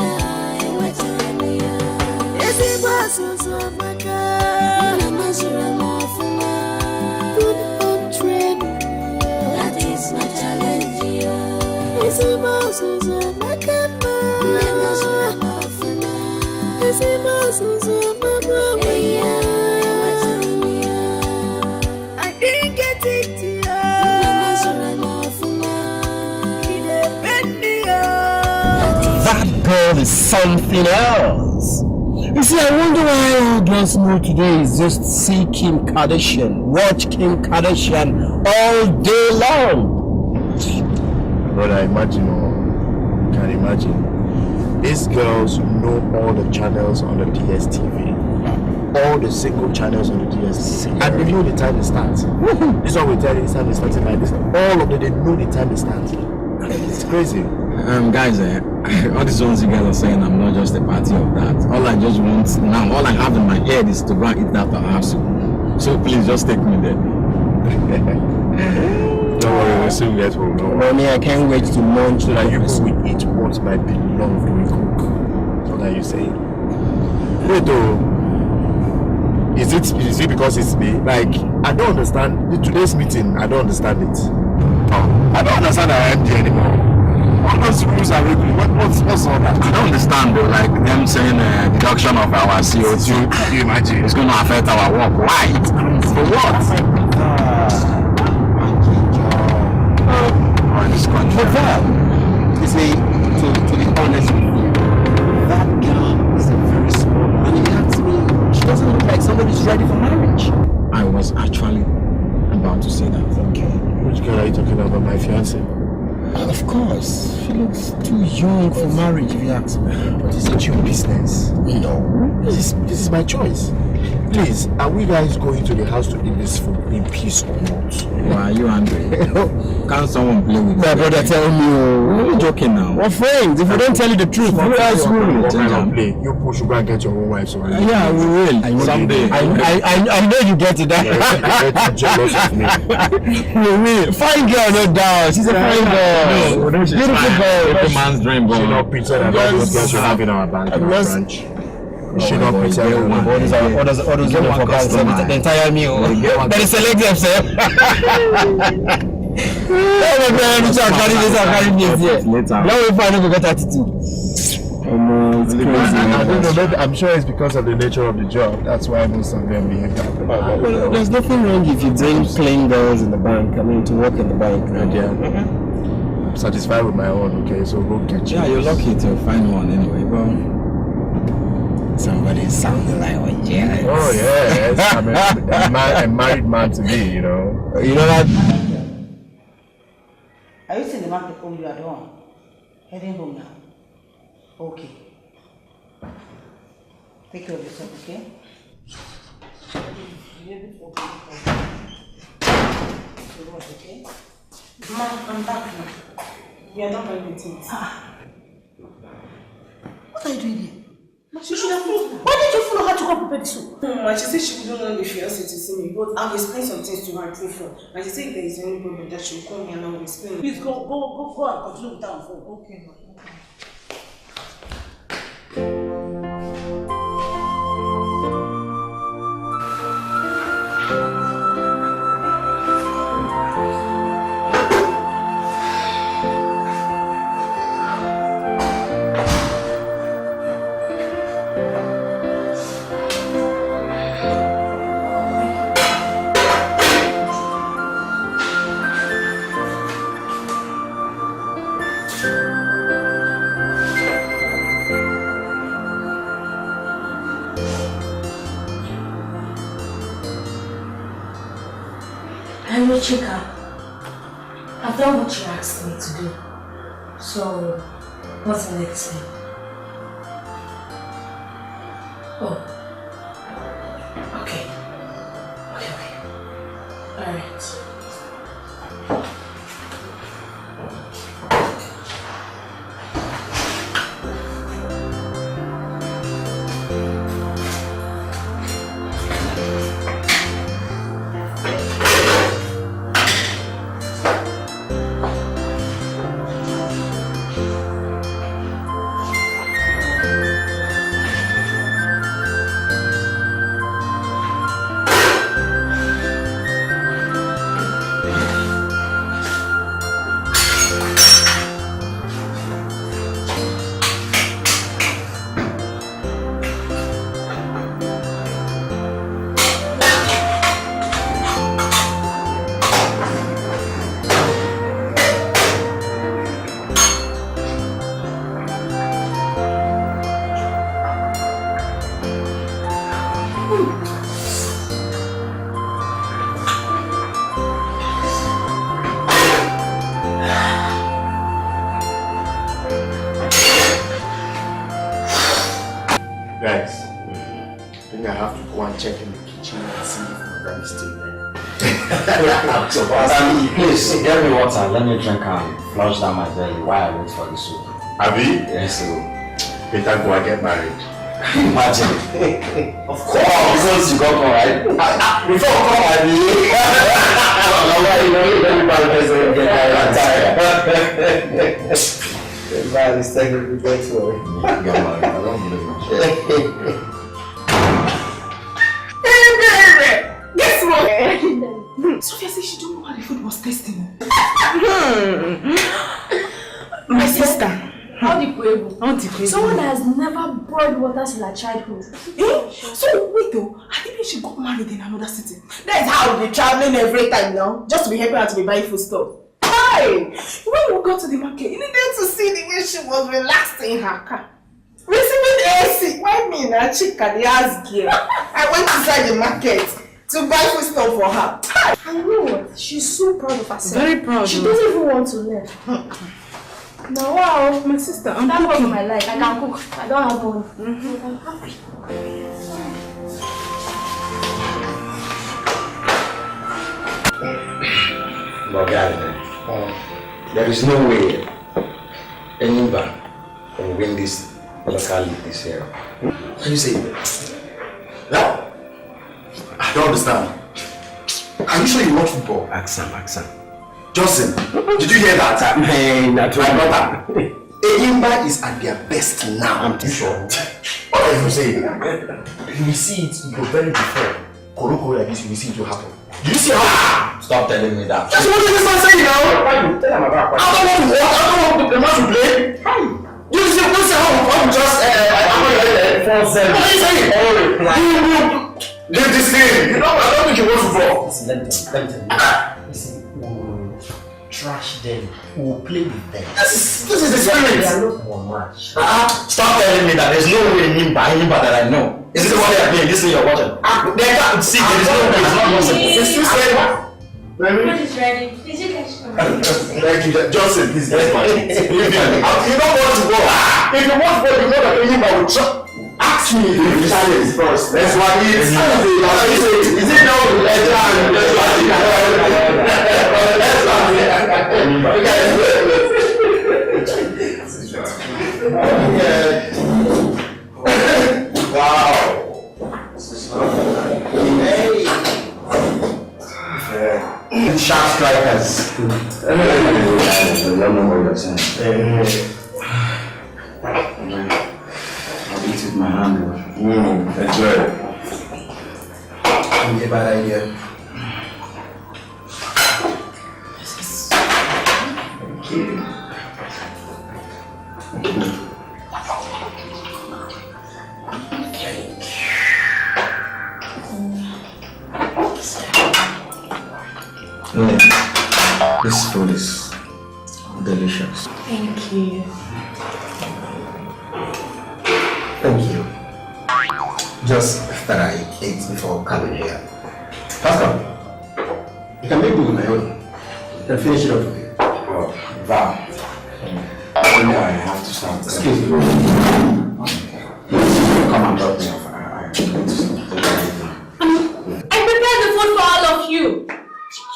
Speaker 10: good home training. That is my challenge. I didn't get it.
Speaker 14: That girl is something else. You see, I wonder why all girls know today is just see Kim Kardashian, watch Kim Kardashian all day long.
Speaker 5: But I imagine can imagine. These girls know all the channels on the DSTV. All the single channels on the DSTV. And they know the time it starts. This is what we tell you, the time it starts like this. All of them, they know the time it starts. It's crazy.
Speaker 15: Guys, all these ones you guys are saying, I'm not just a party of that. All I just want now, all I have in my head is to go and eat that perhaps. So please just take me there.
Speaker 5: Don't worry, we'll soon get home.
Speaker 12: Mommy, I can't wait to munch
Speaker 5: so that you will eat what my beloved will cook. What are you saying? Wait though, is it because it's me? Like, I don't understand today's meeting. I don't understand it. I don't understand our MD anymore. All those rules are what's all that?
Speaker 15: I don't understand though, like them saying deduction of our CO2.
Speaker 5: Can you imagine?
Speaker 15: It's going to affect our work. Why? It's crazy. For what? This country.
Speaker 12: For that, you see, to be honest with you, that girl is a very small woman. And you ask me, she doesn't look like somebody's ready for marriage.
Speaker 15: I was actually about to say that.
Speaker 12: Okay.
Speaker 5: Which girl are you talking about? My fiancée?
Speaker 12: Of course, she looks too young for marriage if you ask me.
Speaker 5: But is it your business?
Speaker 12: No.
Speaker 5: This is my choice. Please, are we guys going to the house to eat this food in peace or not?
Speaker 15: Why are you angry? Can't someone play with
Speaker 12: my brother? Tell me,
Speaker 15: you're joking now.
Speaker 12: We're friends. If we don't tell you the truth, who else will?
Speaker 5: What kind of play? You push, you go and get your own wife. So
Speaker 15: yeah, we will. Someday.
Speaker 12: I know you get it.
Speaker 5: You're jealous of me.
Speaker 12: Fine girl, no doubt. She's a fine girl.
Speaker 15: No,
Speaker 12: beautiful girl.
Speaker 15: Every man's dream,
Speaker 5: She not pretend that all those girls you have in our bank, in our branch. She not pretend.
Speaker 12: All those for banks, the entire meal. Then he select themselves. Now we find out get attitude.
Speaker 5: It's crazy. I don't know, maybe I'm sure it's because of the nature of the job. That's why most of them behave that way.
Speaker 12: Well, there's nothing wrong if you bring plain girls in the bank. I mean, to work in the bank.
Speaker 5: Yeah. I'm satisfied with my own, okay? So go get you.
Speaker 15: Yeah, you're lucky to find one anyway. Well,
Speaker 12: somebody sounding like one jealous.
Speaker 5: Oh, yes. I'm a married man to be, you know.
Speaker 12: You know that?
Speaker 3: Are you seeing the market home you are done? Heading home now. Okay. Take care of yourself, okay? Okay?
Speaker 8: Mom, I'm back now. We are done with things.
Speaker 3: What are you doing here?
Speaker 8: She should have followed.
Speaker 3: Why did you follow her to go prepare the soup?
Speaker 8: She said she wouldn't want the fiancé to see me, but I've explained some things to her before. And she said if there is any problem that she'll call me and I will explain.
Speaker 3: Please go and continue with her on phone. Okay, ma.
Speaker 13: Chika, I've done what you asked me to do. So, what's the next thing? Oh. Okay. Alright.
Speaker 6: Guys, I think I have to go and check in the kitchen and see if Madam is still there.
Speaker 12: Please, get me water. Let me drink and flush down my belly while I wait for the soup.
Speaker 6: Abi?
Speaker 12: Yes, sir.
Speaker 6: Better go and get married.
Speaker 12: Imagine. Of course. Because you got one, right? Before I come, I believe. Man, it's technically good to
Speaker 8: Guess what? Sophia said she don't know how the food was tasting. My sister.
Speaker 13: How the Pueblo? Someone
Speaker 8: Someone
Speaker 13: that has never boiled water since her childhood.
Speaker 8: So wait though, I think she got married in another city. That's how we be traveling every time now, just to be helping her to be buying food stuff. Hi! When we got to the market, you needed to see the way she was relaxed in her car. Receiving AC. Why me na chica the ass girl? I went inside the market to buy food stuff for her. Hi!
Speaker 13: And you know what? She's so proud of herself.
Speaker 8: Very proud.
Speaker 13: She doesn't even want to learn. Now, wow,
Speaker 8: my sister, I'm
Speaker 13: that
Speaker 8: cooking.
Speaker 13: was my life. I can cook. I don't have one. But I'm happy.
Speaker 12: But guys, there is no way anybody can win this local league this year.
Speaker 6: What you say? No. I don't understand. Are you sure you watch football?
Speaker 12: Accent.
Speaker 6: Johnson, did you hear that?
Speaker 12: Man,
Speaker 6: my brother. Eyimba is at their best now.
Speaker 12: I'm too sure.
Speaker 6: What are you saying? You will see it very before. Koroko like this, you will see it will happen. Do you see how?
Speaker 12: Stop telling me that.
Speaker 6: That's what this man saying now. Why you tell him about? I don't want to watch. I don't want the match to play. You see, what's how I'm just. What are you saying? Leave this thing. You know, I don't think you want football.
Speaker 12: Listen, let me tell you. Listen, we will trash them. We will play with them.
Speaker 6: This is the spirit.
Speaker 12: They are not one match.
Speaker 9: Stop telling me that there's no way Nimba that I know. Is this what they are playing? This is your watching. They can't see. There is no way. It's not possible.
Speaker 6: It's too scary.
Speaker 13: Food is ready. Did you catch some?
Speaker 6: Thank you, Johnson. Please get my You don't want to go. If you want to go, you know that Eyimba will try. Ask me if you say it first. That's why it's. Is it now? Wow. Hey. Sharp strikers. I don't know what you're saying. I'll eat with my hand. Enjoy it.
Speaker 12: It's a bad idea.
Speaker 6: Thank you.
Speaker 12: This food is delicious.
Speaker 13: Thank you.
Speaker 12: Thank you. Just that I ate before coming here. Pastor, you can make do with my own. You can finish it off with you.
Speaker 6: Oh, Val. I think I have to start.
Speaker 12: Excuse me.
Speaker 6: Come and drop me off.
Speaker 13: I prepared the food for all of you.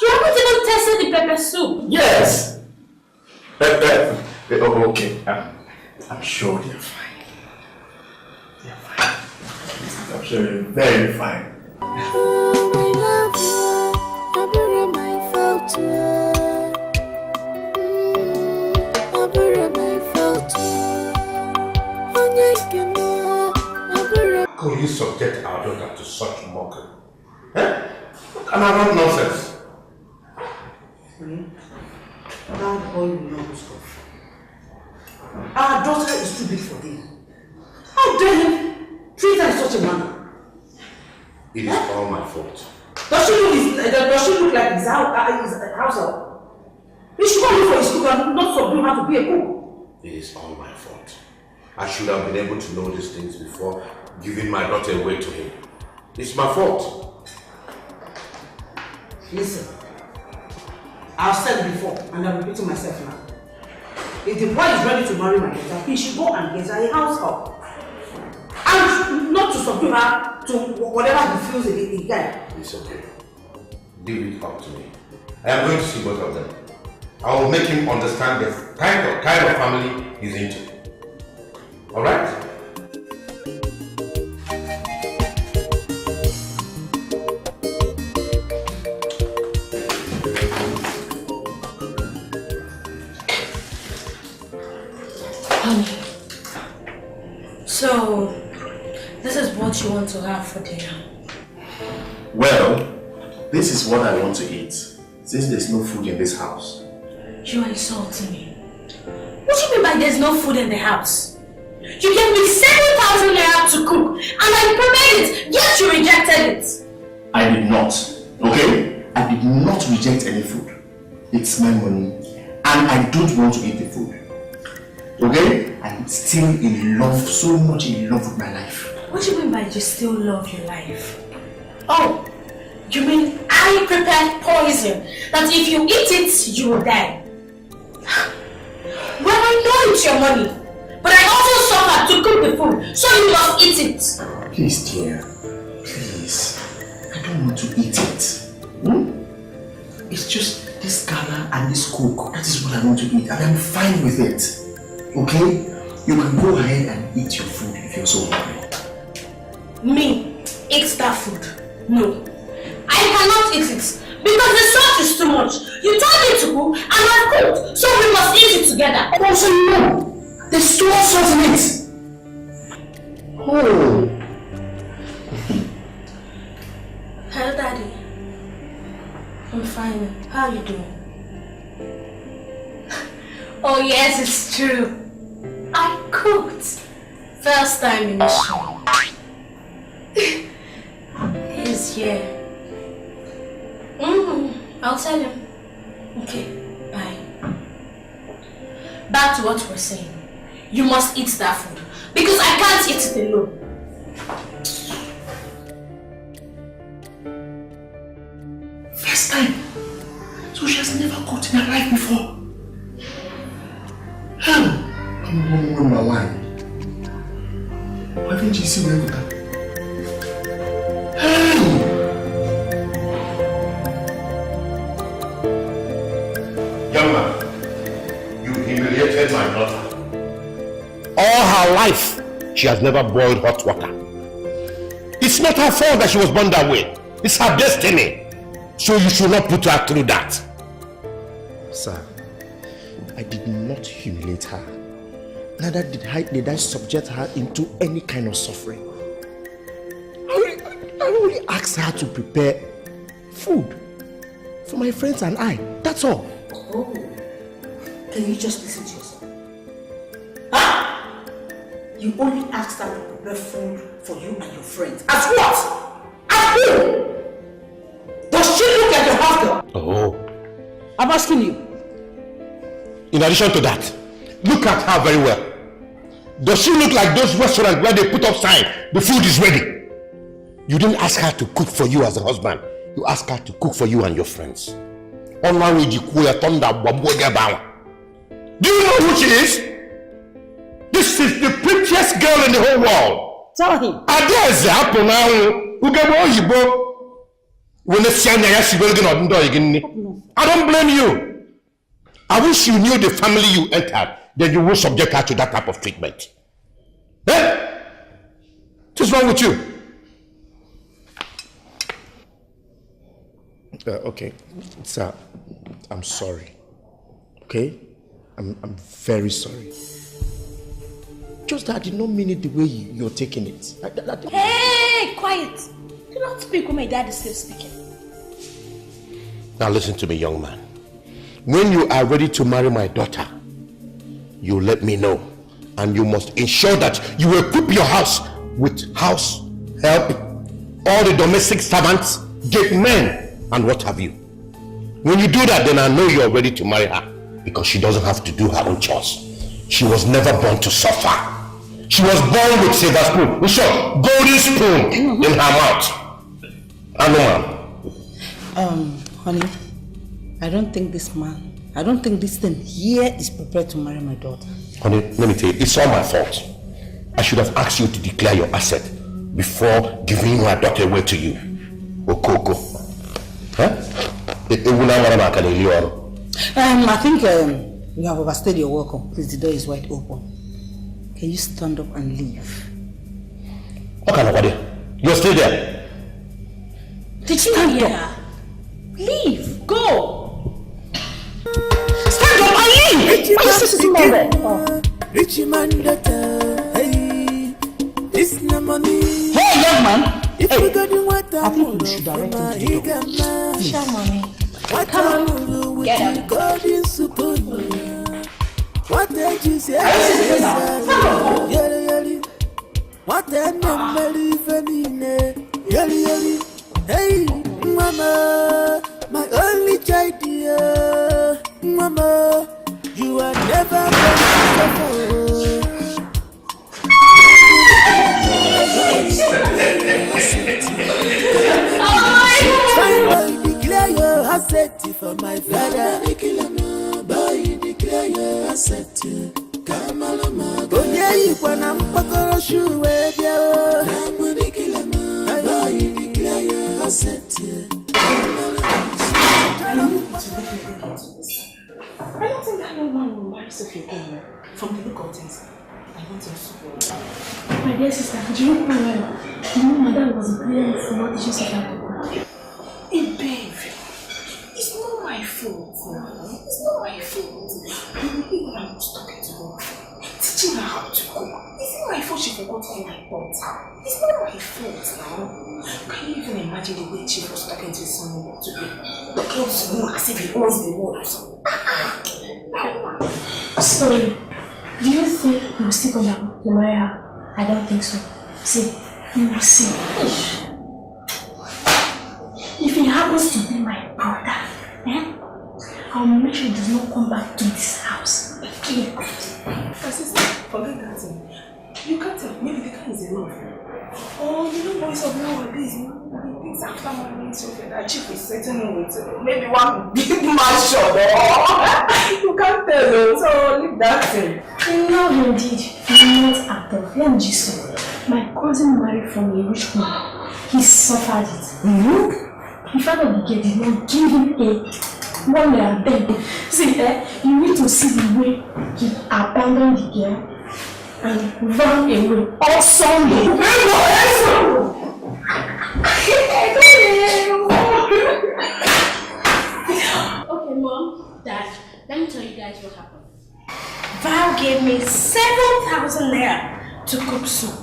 Speaker 13: You haven't even tasted the pepper soup.
Speaker 6: Yes. Okay. I'm sure they're fine. They're fine. I'm sure they're very fine.
Speaker 11: Could you subject our daughter to such mockery? What kind of nonsense?
Speaker 3: That boy will not stop. Our daughter is too big for him. How dare him treat her in such a manner?
Speaker 11: It is all my fault.
Speaker 3: Does she look like his house help? He should come for his cook and not subdue her to be a cook.
Speaker 11: It is all my fault. I should have been able to know these things before giving my daughter away to him. It's my fault.
Speaker 3: Listen, I've said it before and I'm repeating myself now. If the boy is ready to marry my daughter, he should go and get her a house help. I
Speaker 2: And not to subdue her to whatever he feels again.
Speaker 11: It's okay. Leave it up to me. I am going to see both of them. I will make him understand the kind of family he's into. Alright?
Speaker 4: So, this is what you want to have for dinner?
Speaker 5: Well, this is what I want to eat, since there's no food in this house.
Speaker 4: You are insulting me. What do you mean by there's no food in the house? You gave me 7,000 naira to cook, and I prepared it, yet you rejected it.
Speaker 5: I did not, okay? I did not reject any food. It's my money, and I don't want to eat the food. Okay? I'm still in love, so much in love with my life.
Speaker 4: What do you mean by you still love your life? Oh, you mean I prepared poison that if you eat it, you will die? Well, I know it's your money, but I also suffered to cook the food, so you must eat it.
Speaker 5: Please, dear. Please. I don't want to eat it. It's just this gala and this cook. That is what I want to eat, and I'm fine with it. Okay? You can go ahead and eat your food if you're so hungry.
Speaker 4: Me? Eat that food? No. I cannot eat it because the salt is too much. You told me to cook and I've cooked, so we must eat it together.
Speaker 5: Also, no. There's too much salt in it. Oh.
Speaker 4: Hello, Daddy. I'm fine. How are you doing? Oh yes, it's true. I cooked. First time in the show. He's here. I'll tell him. Okay, bye. Back to what we're saying. You must eat that food because I can't eat it alone.
Speaker 5: First time. So she has never cooked in her life before. Hell, I'm going my wine. Why didn't you see where we are? Hey!
Speaker 11: Young man, you humiliated my daughter.
Speaker 16: All her life, she has never boiled hot water. It's not her fault that she was born that way. It's her destiny. So you should not put her through that.
Speaker 5: Sir, I did not humiliate her. Neither did I subject her into any kind of suffering. I only asked her to prepare food for my friends and I. That's all.
Speaker 2: Oh, can you just listen to yourself? Ah! You only asked her to prepare food for you and your friends. As what? As who? Does she look like your house girl?
Speaker 16: Oh.
Speaker 2: I'm asking you.
Speaker 16: In addition to that, look at her very well. Does she look like those restaurants where they put up sign, the food is ready? You didn't ask her to cook for you as a husband. You asked her to cook for you and your friends. Do you know who she is? This is the prettiest girl in the whole world.
Speaker 2: Tell him.
Speaker 16: I don't blame you. I wish you knew the family you entered, then you would subject her to that type of treatment. Eh? What's wrong with you?
Speaker 5: Okay, sir, I'm sorry. Okay? I'm very sorry. Just that I did not mean it the way you're taking it.
Speaker 4: Hey, quiet! Do not speak when my dad is still speaking.
Speaker 16: Now listen to me, young man. When you are ready to marry my daughter, you let me know. And you must ensure that you equip your house with house help, all the domestic servants, gate men, and what have you. When you do that, then I know you are ready to marry her, because she doesn't have to do her own chores. She was never born to suffer. She was born with silver spoon, with short golden spoon in her mouth. I know, ma'am.
Speaker 3: Honey, I don't think this thing here is prepared to marry my daughter.
Speaker 16: Honey, let me tell you, it's all my fault. I should have asked you to declare your asset before giving my daughter away to you. Okoko. Huh?
Speaker 3: I think you have overstayed your welcome. Please, the door is wide open. Can you stand up and leave?
Speaker 16: Okay, you're still there.
Speaker 13: Did you hear? Leave. Go.
Speaker 3: Stand up and leave. Why are you sitting there?
Speaker 10: Richie man daughter, hey, this no money.
Speaker 3: Hey, young man.
Speaker 10: If you got the water,
Speaker 3: I think you should direct him to the door.
Speaker 13: Show money.
Speaker 10: Come on, get up. Golden super. What did you say? What did you say? Hey, mama, my only child, dear. Mama, you are never declare your asset for my father. Boy, declare your asset. Come on, go near you when I'm packing shoe with you. Boy, declare your asset.
Speaker 8: I don't think that young man will marry Sophia again. From the look of things, I want him to go.
Speaker 13: My dear sister, do you know well? You know my dad was blamed for what issues of that.
Speaker 8: Hey, babe, it's not my fault. It's not my fault. You know I was talking to her, teaching her how to cook. It's not my fault she forgot all my thoughts. It's not my fault now. Can you even imagine the way Chief was talking to his son today? The clothes know as if he owns the world or something.
Speaker 13: Sorry, do you think you will stick on that to marry her? I don't think so. See, you will see. If he happens to be my brother, I'll make sure he does not come back to this house again.
Speaker 8: My sister, forget that thing. You can't tell. Maybe the guy is in love. Oh, you know boys of nowadays, he thinks after marrying Sophia that Chief is settling with maybe one big mansion. You can't tell though, so leave that thing.
Speaker 13: No, indeed. Not at all. Let me just say, my cousin married from a rich man. He suffered it. The father of the girl did not give him a one naira then. See, you need to see the way he abandoned the girl and ran away all Sunday. Okay, Mom, Dad, let me tell you guys what happened. Val gave me 7,000 naira to cook soup.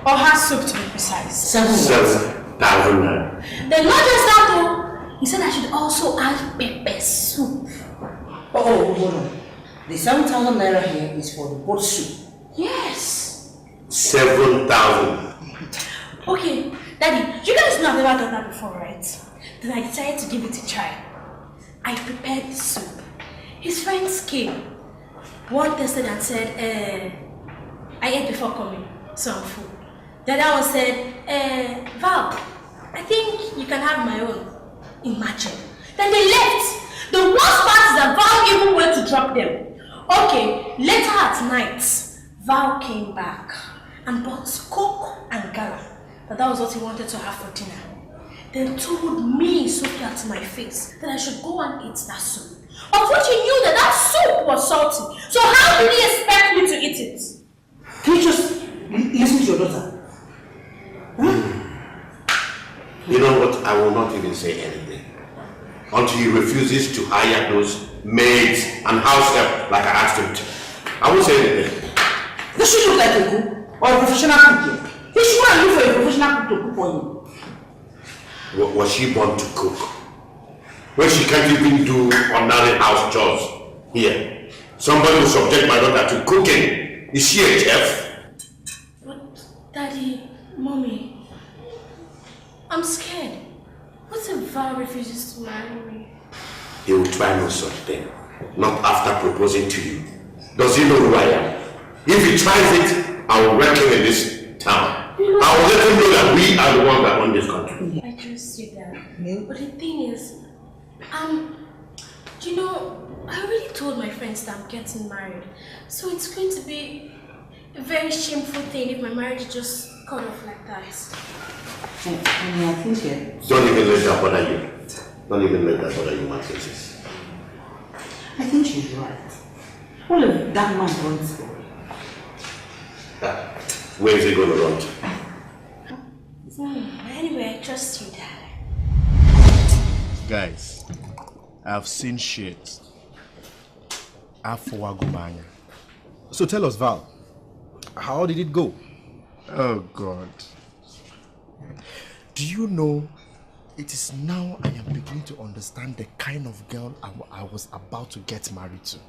Speaker 13: Or her soup to be precise.
Speaker 16: 7,000 naira.
Speaker 13: Then not just that though, he said I should also add pepper soup.
Speaker 3: Oh, hold on. The 7,000 naira here is for the boat soup.
Speaker 13: Yes.
Speaker 16: 7,000.
Speaker 13: Okay, Daddy, you guys know I've never done that before, right? Then I decided to give it a try. I prepared the soup. His friends came. One tasted and said, I ate before coming, so I'm full. The other one said, Val, I think you can have my own. Imagine. Then they left. The worst part is that Val even went to drop them. Okay, later at night, Val came back and bought Coke and Gala. That was what he wanted to have for dinner. Then told me, Sophia, to my face, that I should go and eat that soup. Of which he knew that that soup was salty. So how did he expect me to eat it?
Speaker 3: Can you just listen to your daughter?
Speaker 16: You know what? I will not even say anything until he refuses to hire those maids and house help like I asked him to. I won't say anything.
Speaker 3: Does she look like a cook or a professional cook here? He should go and look for a professional cook to cook for him.
Speaker 16: Was she born to cook? When she can't even do ordinary house chores here. Somebody will subject my daughter to cooking. Is she a chef?
Speaker 13: But Daddy, Mommy, I'm scared. What if Val refuses to marry me?
Speaker 16: He will try no such thing. Not after proposing to you. Does he know who I am? If he tries it, I will wreck him in this town. I will let him know that we are the ones that run this country.
Speaker 13: I trust you, Dad. But the thing is, you know, I already told my friends that I'm getting married. So it's going to be a very shameful thing if my marriage just cut off like that.
Speaker 3: I think
Speaker 11: Don't even let that bother you. Don't even let that bother you, Martinez.
Speaker 3: I think she's right. What if that man runs for?
Speaker 11: Where is he going to run to?
Speaker 13: Anyway, I trust you, Dad.
Speaker 16: Guys, I've seen shit.
Speaker 14: So tell us, Val, how did it go?
Speaker 16: Oh God. Do you know, it is now I am beginning to understand the kind of girl I was about to get married to.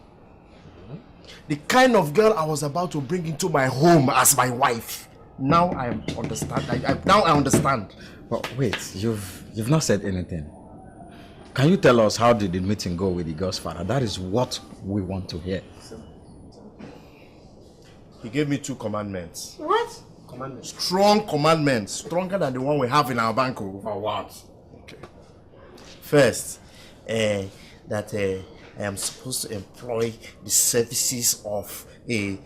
Speaker 16: The kind of girl I was about to bring into my home as my wife. Now I understand. Now I understand.
Speaker 15: But wait, you've not said anything. Can you tell us how did the meeting go with the girl's father? That is what we want to hear.
Speaker 16: He gave me 2 commandments.
Speaker 13: What?
Speaker 16: Commandments. Strong commandments. Stronger than the one we have in our bank. For what? Okay. First, that I am supposed to employ the services of a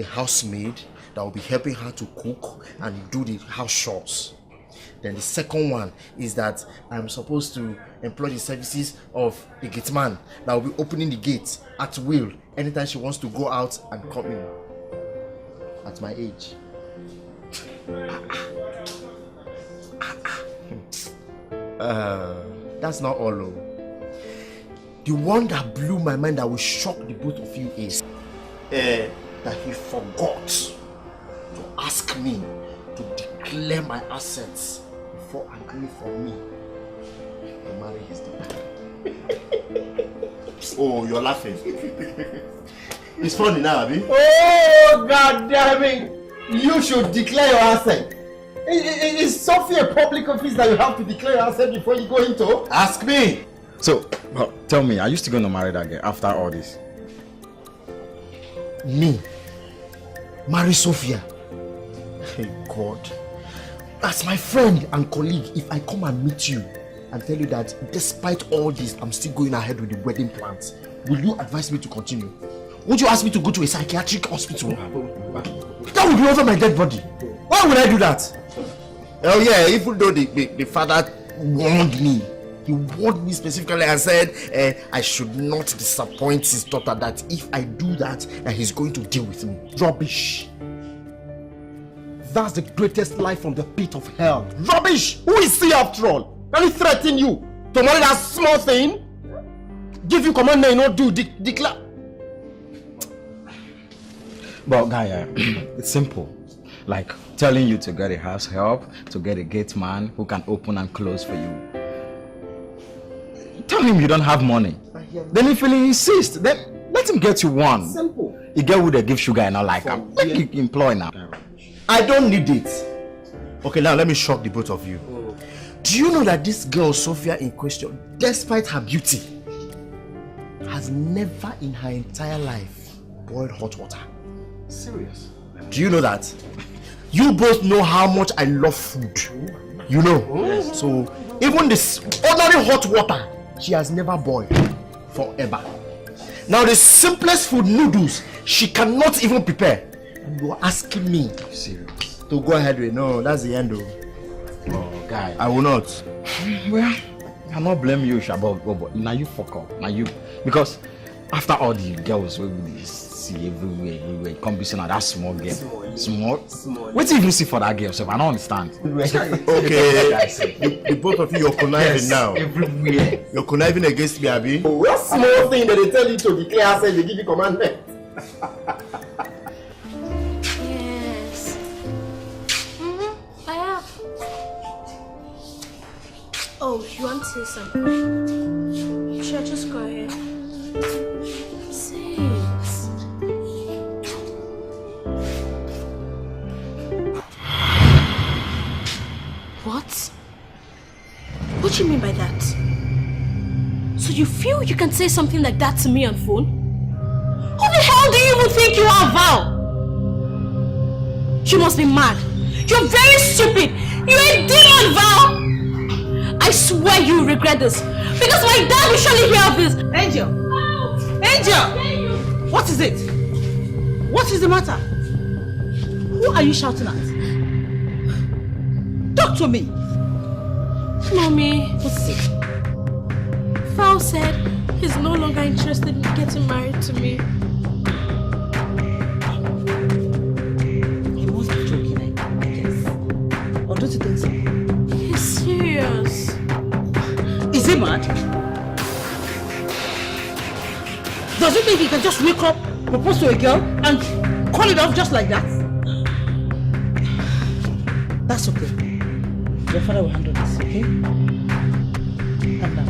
Speaker 16: housemaid that will be helping her to cook and do the house chores. Then the second one is that I'm supposed to employ the services of a gate man that will be opening the gate at will anytime she wants to go out and come in. At my age. That's not all though. The one that blew my mind that will shock the both of you is that he forgot to ask me to declare my assets before agreeing for me to marry his daughter. Oh, you're laughing. It's funny now, Abi.
Speaker 6: Oh, God damn it! You should declare your assets. Is Sophie a public office that you have to declare your assets before you go into?
Speaker 16: Ask me!
Speaker 15: So, tell me, are you still going to marry that girl after all this?
Speaker 16: Me? Marry Sophia? Hey God. As my friend and colleague, if I come and meet you and tell you that despite all this, I'm still going ahead with the wedding plans, will you advise me to continue? Would you ask me to go to a psychiatric hospital? That would be over my dead body. Why would I do that? Oh yeah, even though the father warned me, he warned me specifically and said I should not disappoint his daughter, that if I do that he's going to deal with me.
Speaker 6: Rubbish. That's the greatest lie from the pit of hell. Rubbish! Who is he after all? Can he threaten you to marry that small thing? Give you command and not do, declare.
Speaker 15: But guy, it's simple. Like telling you to get a house help, to get a gate man who can open and close for you. Tell him you don't have money. Then if he insists, then let him get you one.
Speaker 6: Simple.
Speaker 15: You get who they give sugar and not like him. Make you employ now.
Speaker 16: I don't need it. Okay, now let me shock the both of you. Do you know that this girl, Sophia in question, despite her beauty, has never in her entire life boiled hot water?
Speaker 6: Serious?
Speaker 16: Do you know that? You both know how much I love food. You know. So even this ordinary hot water, she has never boiled forever. Now the simplest food, noodles, she cannot even prepare. And you are asking me to go ahead with? No, that's the end though.
Speaker 15: Oh, guy.
Speaker 16: I will not.
Speaker 15: Well, I cannot blame you, Shabba. But now you fuck up. Now you, because after all the girls we see everywhere, come be saying that small girl. Small. What do you even see for that girl? So I don't understand.
Speaker 16: Okay, the both of you, you're conniving now.
Speaker 15: Everywhere.
Speaker 16: You're conniving against me, Abi.
Speaker 6: What small thing that they tell you to declare assets, they give you commandment.
Speaker 13: Yes. I have. Oh, you want to say something? Sure, just go ahead. Say it. What? What do you mean by that? So you feel you can say something like that to me on phone? Who the hell do you even think you are, Val? You must be mad. You're very stupid. You're a demon, Val. I swear you will regret this. Because my dad will surely hear of this.
Speaker 3: Angel! Angel! What is it? What is the matter? Who are you shouting at? Talk to me.
Speaker 4: Mommy.
Speaker 3: What's it?
Speaker 4: Val said he's no longer interested in getting married to me.
Speaker 3: He must be joking, I guess. Or don't you think so?
Speaker 4: He's serious.
Speaker 3: Is he mad? Does he think he can just wake up, propose to a girl, and call it off just like that? That's okay. Your father will handle this, okay? Calm down.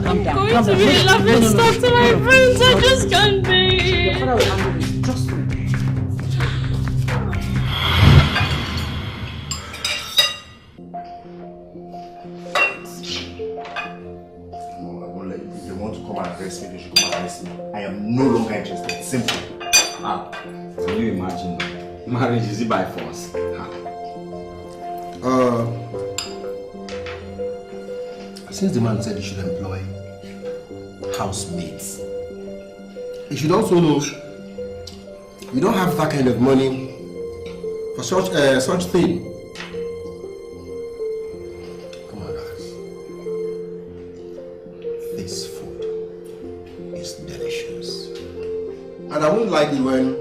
Speaker 3: Calm down.
Speaker 4: I'm going to be laughing stuff to my friends. I just can't be.
Speaker 3: Your father will handle this. Trust me.
Speaker 6: I am no longer interested. Simple.
Speaker 15: Can you imagine? Marriage is it by force?
Speaker 12: Since the man said he should employ housemates, he should also know we don't have that kind of money for such thing. Come on, guys. This food is delicious, and I wouldn't like it when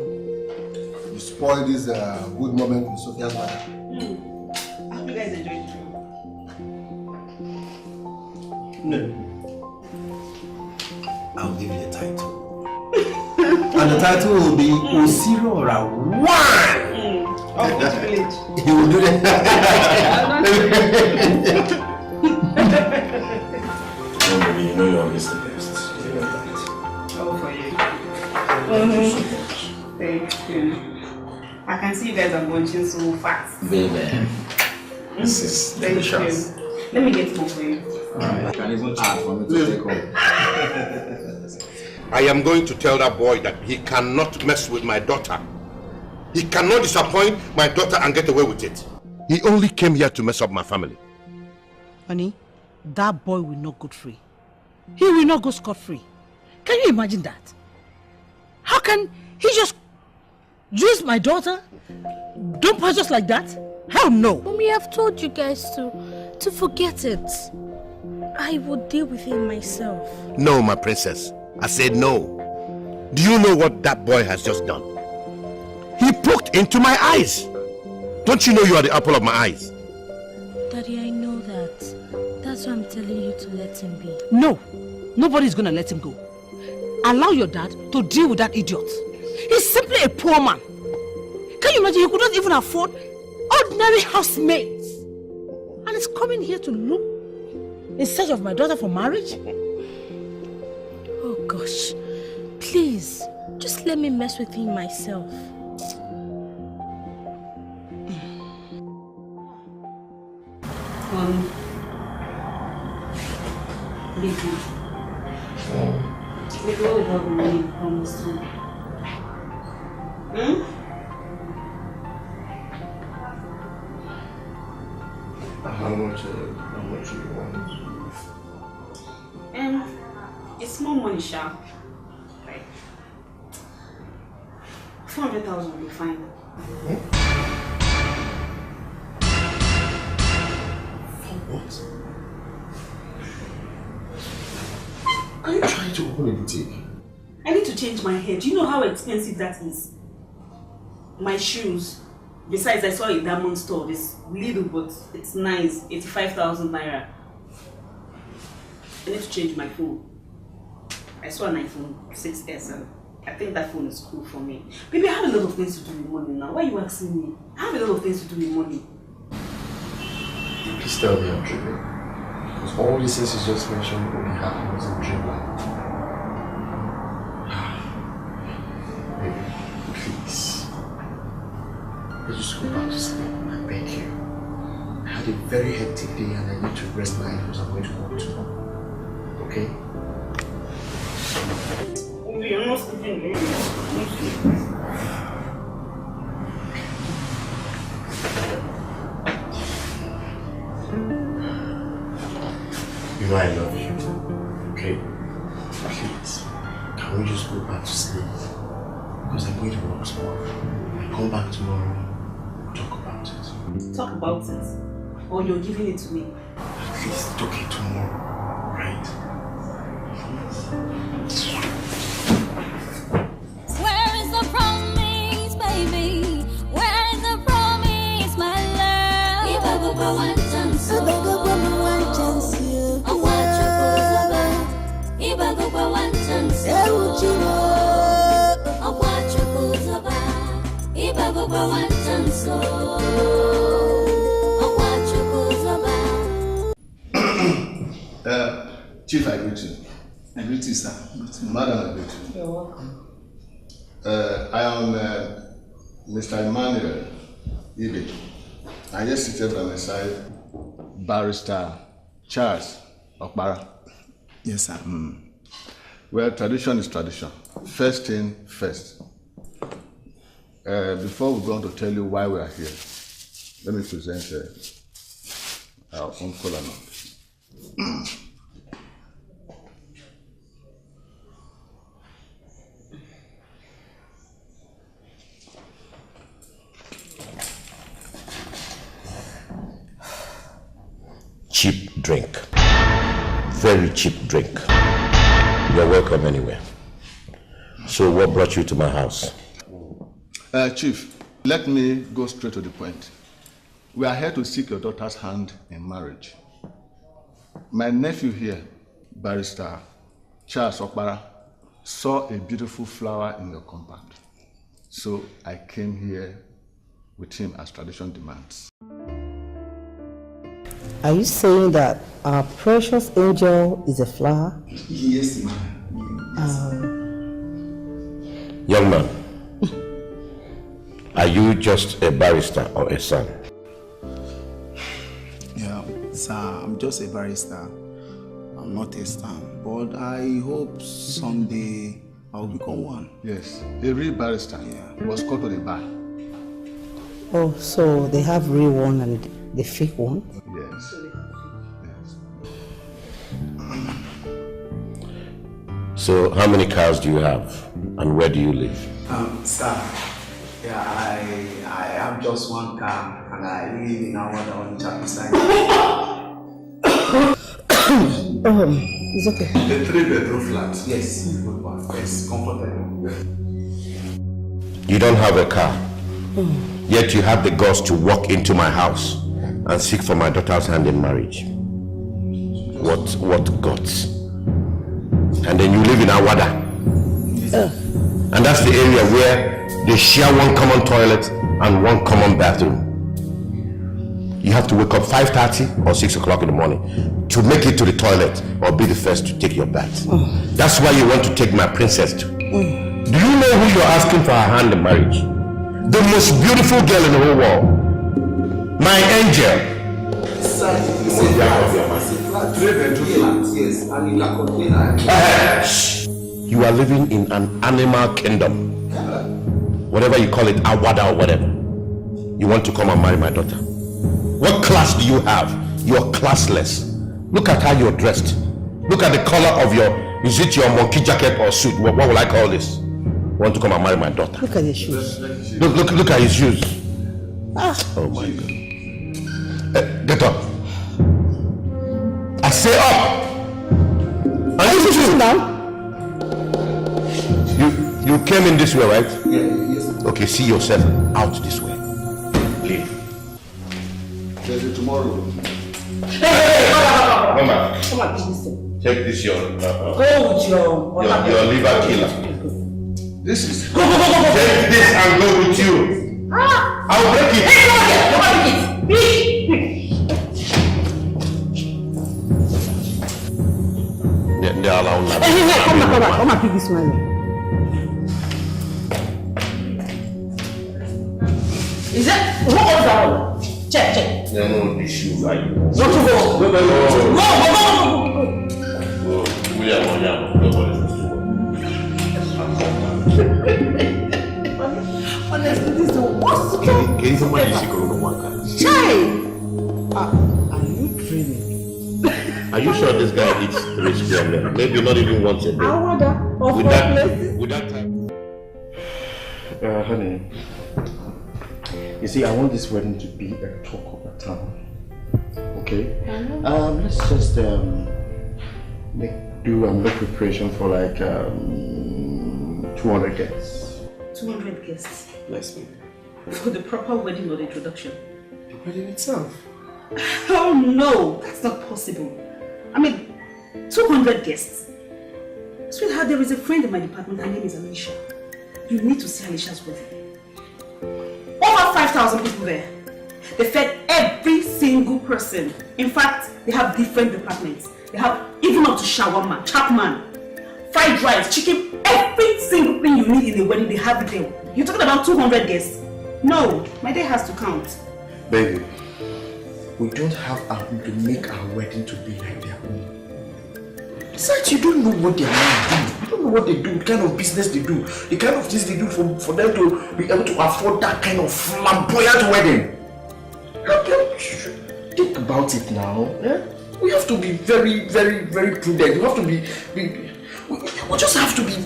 Speaker 12: you spoil this good moment with Sophia's mother.
Speaker 1: I hope you guys enjoyed it.
Speaker 12: No. I'll give you the title. And the title will be Osirora 1!
Speaker 1: Of which village?
Speaker 12: You will do that.
Speaker 11: No, baby, you know you're always the best. You know that.
Speaker 1: Oh, for you. Thank you. I can see you guys are munching so fast.
Speaker 15: Baby. This is delicious.
Speaker 1: Let me get more for you.
Speaker 15: Alright, I can even add for me to take home.
Speaker 16: I am going to tell that boy that he cannot mess with my daughter. He cannot disappoint my daughter and get away with it. He only came here to mess up my family.
Speaker 3: Honey, that boy will not go free. He will not go scot-free. Can you imagine that? How can he just use my daughter? Dump her just like that? Hell no.
Speaker 4: Mommy, I've told you guys to forget it. I will deal with him myself.
Speaker 16: No, my princess. I said no. Do you know what that boy has just done? He poked into my eyes. Don't you know you are the apple of my eyes?
Speaker 4: Daddy, I know that. That's why I'm telling you to let him be.
Speaker 3: No, nobody's gonna let him go. Allow your dad to deal with that idiot. He's simply a poor man. Can you imagine he could not even afford ordinary housemates? And he's coming here to look in search of my daughter for marriage?
Speaker 4: Oh gosh, please, just let me mess with him myself.
Speaker 1: Baby, what about the money you promised me?
Speaker 6: How much do you want?
Speaker 1: It's small money, Sha. Right. 400,000 will be fine.
Speaker 6: What? Are you trying to open a boutique?
Speaker 1: I need to change my hair. Do you know how expensive that is? My shoes. Besides, I saw a diamond store. It's little, but it's nice. 85,000 naira. I need to change my phone. I saw an iPhone 6S and I think that phone is cool for me. Baby, I have a lot of things to do with money now. Why are you asking me? I have a lot of things to do with money.
Speaker 6: Please tell me I'm dreaming. Because all these things you just mentioned only happens in dreamland. Baby, please. Let's just go back to sleep. I beg you. I had a very hectic day and I need to rest my head because I'm going to work tomorrow. Okay?
Speaker 1: You're not sleeping.
Speaker 6: You know I love you. Okay? Please. Can we just go back to sleep? Because I'm going to work tomorrow. I
Speaker 16: Come back tomorrow. Talk about it.
Speaker 3: Talk about it? Or you're giving it to me?
Speaker 16: At least talk it tomorrow, right?
Speaker 17: Where is the promise, baby? Where is the promise, my love? If I go for one chance, if I go for one chance, I want you to go. If I go for one chance, I want you to go. If I go for one chance, I want you to go.
Speaker 6: Chief, I greet you.
Speaker 18: I greet you, sir.
Speaker 6: Madam, I greet you.
Speaker 3: You're welcome.
Speaker 6: I am Mr. Emmanuel Ibe. I just seated by my side Barrister Charles Okpara.
Speaker 18: Yes, sir.
Speaker 6: Well, tradition is tradition. First thing first. Before we go on to tell you why we are here, let me present our uncle and aunt.
Speaker 16: Cheap drink. Very cheap drink. You're welcome anywhere. So what brought you to my house?
Speaker 6: Chief, let me go straight to the point. We are here to seek your daughter's hand in marriage. My nephew here, Barrister Charles Okpara, saw a beautiful flower in your compound. So I came here with him as tradition demands.
Speaker 3: Are you saying that our precious angel is a flower?
Speaker 18: Yes, ma'am.
Speaker 16: Young man, are you just a barrister or a son?
Speaker 18: Yeah, sir, I'm just a barrister. I'm not a son, but I hope someday I'll become one.
Speaker 6: Yes, a real barrister was called to the bar.
Speaker 3: Oh, so they have real one and the fake one?
Speaker 6: Yes.
Speaker 16: So how many cars do you have and where do you live?
Speaker 18: Sir, yeah, I have just one car and I live in our on Chapel side.
Speaker 3: It's okay.
Speaker 18: A 3-bedroom flat. Yes, good one. Yes, comfortable.
Speaker 16: You don't have a car, yet you have the guts to walk into my house and seek for my daughter's hand in marriage. What guts? And then you live in Awada. And that's the area where they share one common toilet and one common bathroom. You have to wake up 5:30 or 6 o'clock in the morning to make it to the toilet or be the first to take your bath. That's why you want to take my princess to. Do you know who you're asking for her hand in marriage? The most beautiful girl in the whole world. My angel.
Speaker 18: Sir, it's a flat. 3-bedroom flat. Yes, and in a container.
Speaker 16: You are living in an animal kingdom. Whatever you call it, Awada or whatever. You want to come and marry my daughter. What class do you have? You're classless. Look at how you're dressed. Look at the color of your, is it your monkey jacket or suit? What will I call this? You want to come and marry my daughter?
Speaker 3: Look at his shoes.
Speaker 16: Look at his shoes. Oh my God. Get up. I say up. Are you sitting down? You came in this way, right?
Speaker 18: Yes.
Speaker 16: Okay, see yourself out this way. Leave.
Speaker 6: There's a tomorrow.
Speaker 16: Hey, come back.
Speaker 3: Come on, listen.
Speaker 16: Take this your
Speaker 3: Go with your
Speaker 16: liver killer.
Speaker 6: This is
Speaker 16: go. Take this and go with you. I'll break it.
Speaker 3: Hey, come on, break it.
Speaker 16: They are allowed.
Speaker 3: Come on, pick this one. Is it? What was that? Check.
Speaker 16: No, the shoes are you.
Speaker 3: What to go? Go.
Speaker 16: William,
Speaker 3: Honestly, this is the worst.
Speaker 16: Can you somebody sick on one guy?
Speaker 3: Chai! Are you dreaming?
Speaker 16: Are you sure this guy eats 3 square meals? Maybe not even once a day.
Speaker 3: With that time.
Speaker 16: Honey,
Speaker 12: You see, I want this wedding to be a talk of the town. Okay? Let's just make preparation for like 200 guests.
Speaker 1: 200 guests?
Speaker 12: Yes, ma'am.
Speaker 1: For the proper wedding or the introduction?
Speaker 12: The wedding itself.
Speaker 1: Oh no, that's not possible. I mean, 200 guests. Sweetheart, there is a friend in my department, her name is Alicia. You need to see Alicia's wedding. Over 5,000 people there. They fed every single person. In fact, they have different departments. They have even up to shawarma, chapman, fried rice, chicken, every single thing you need in a wedding, they have it there. You're talking about 200 guests. No, my day has to count.
Speaker 12: Baby, we don't have to make our wedding to be like their own. Besides, you don't know what they are doing. You don't know what they do, the kind of business they do, the kind of things they do for them to be able to afford that kind of flamboyant wedding. Think about it now. Eh? We have to be very, very, very prudent. We have to we just have to be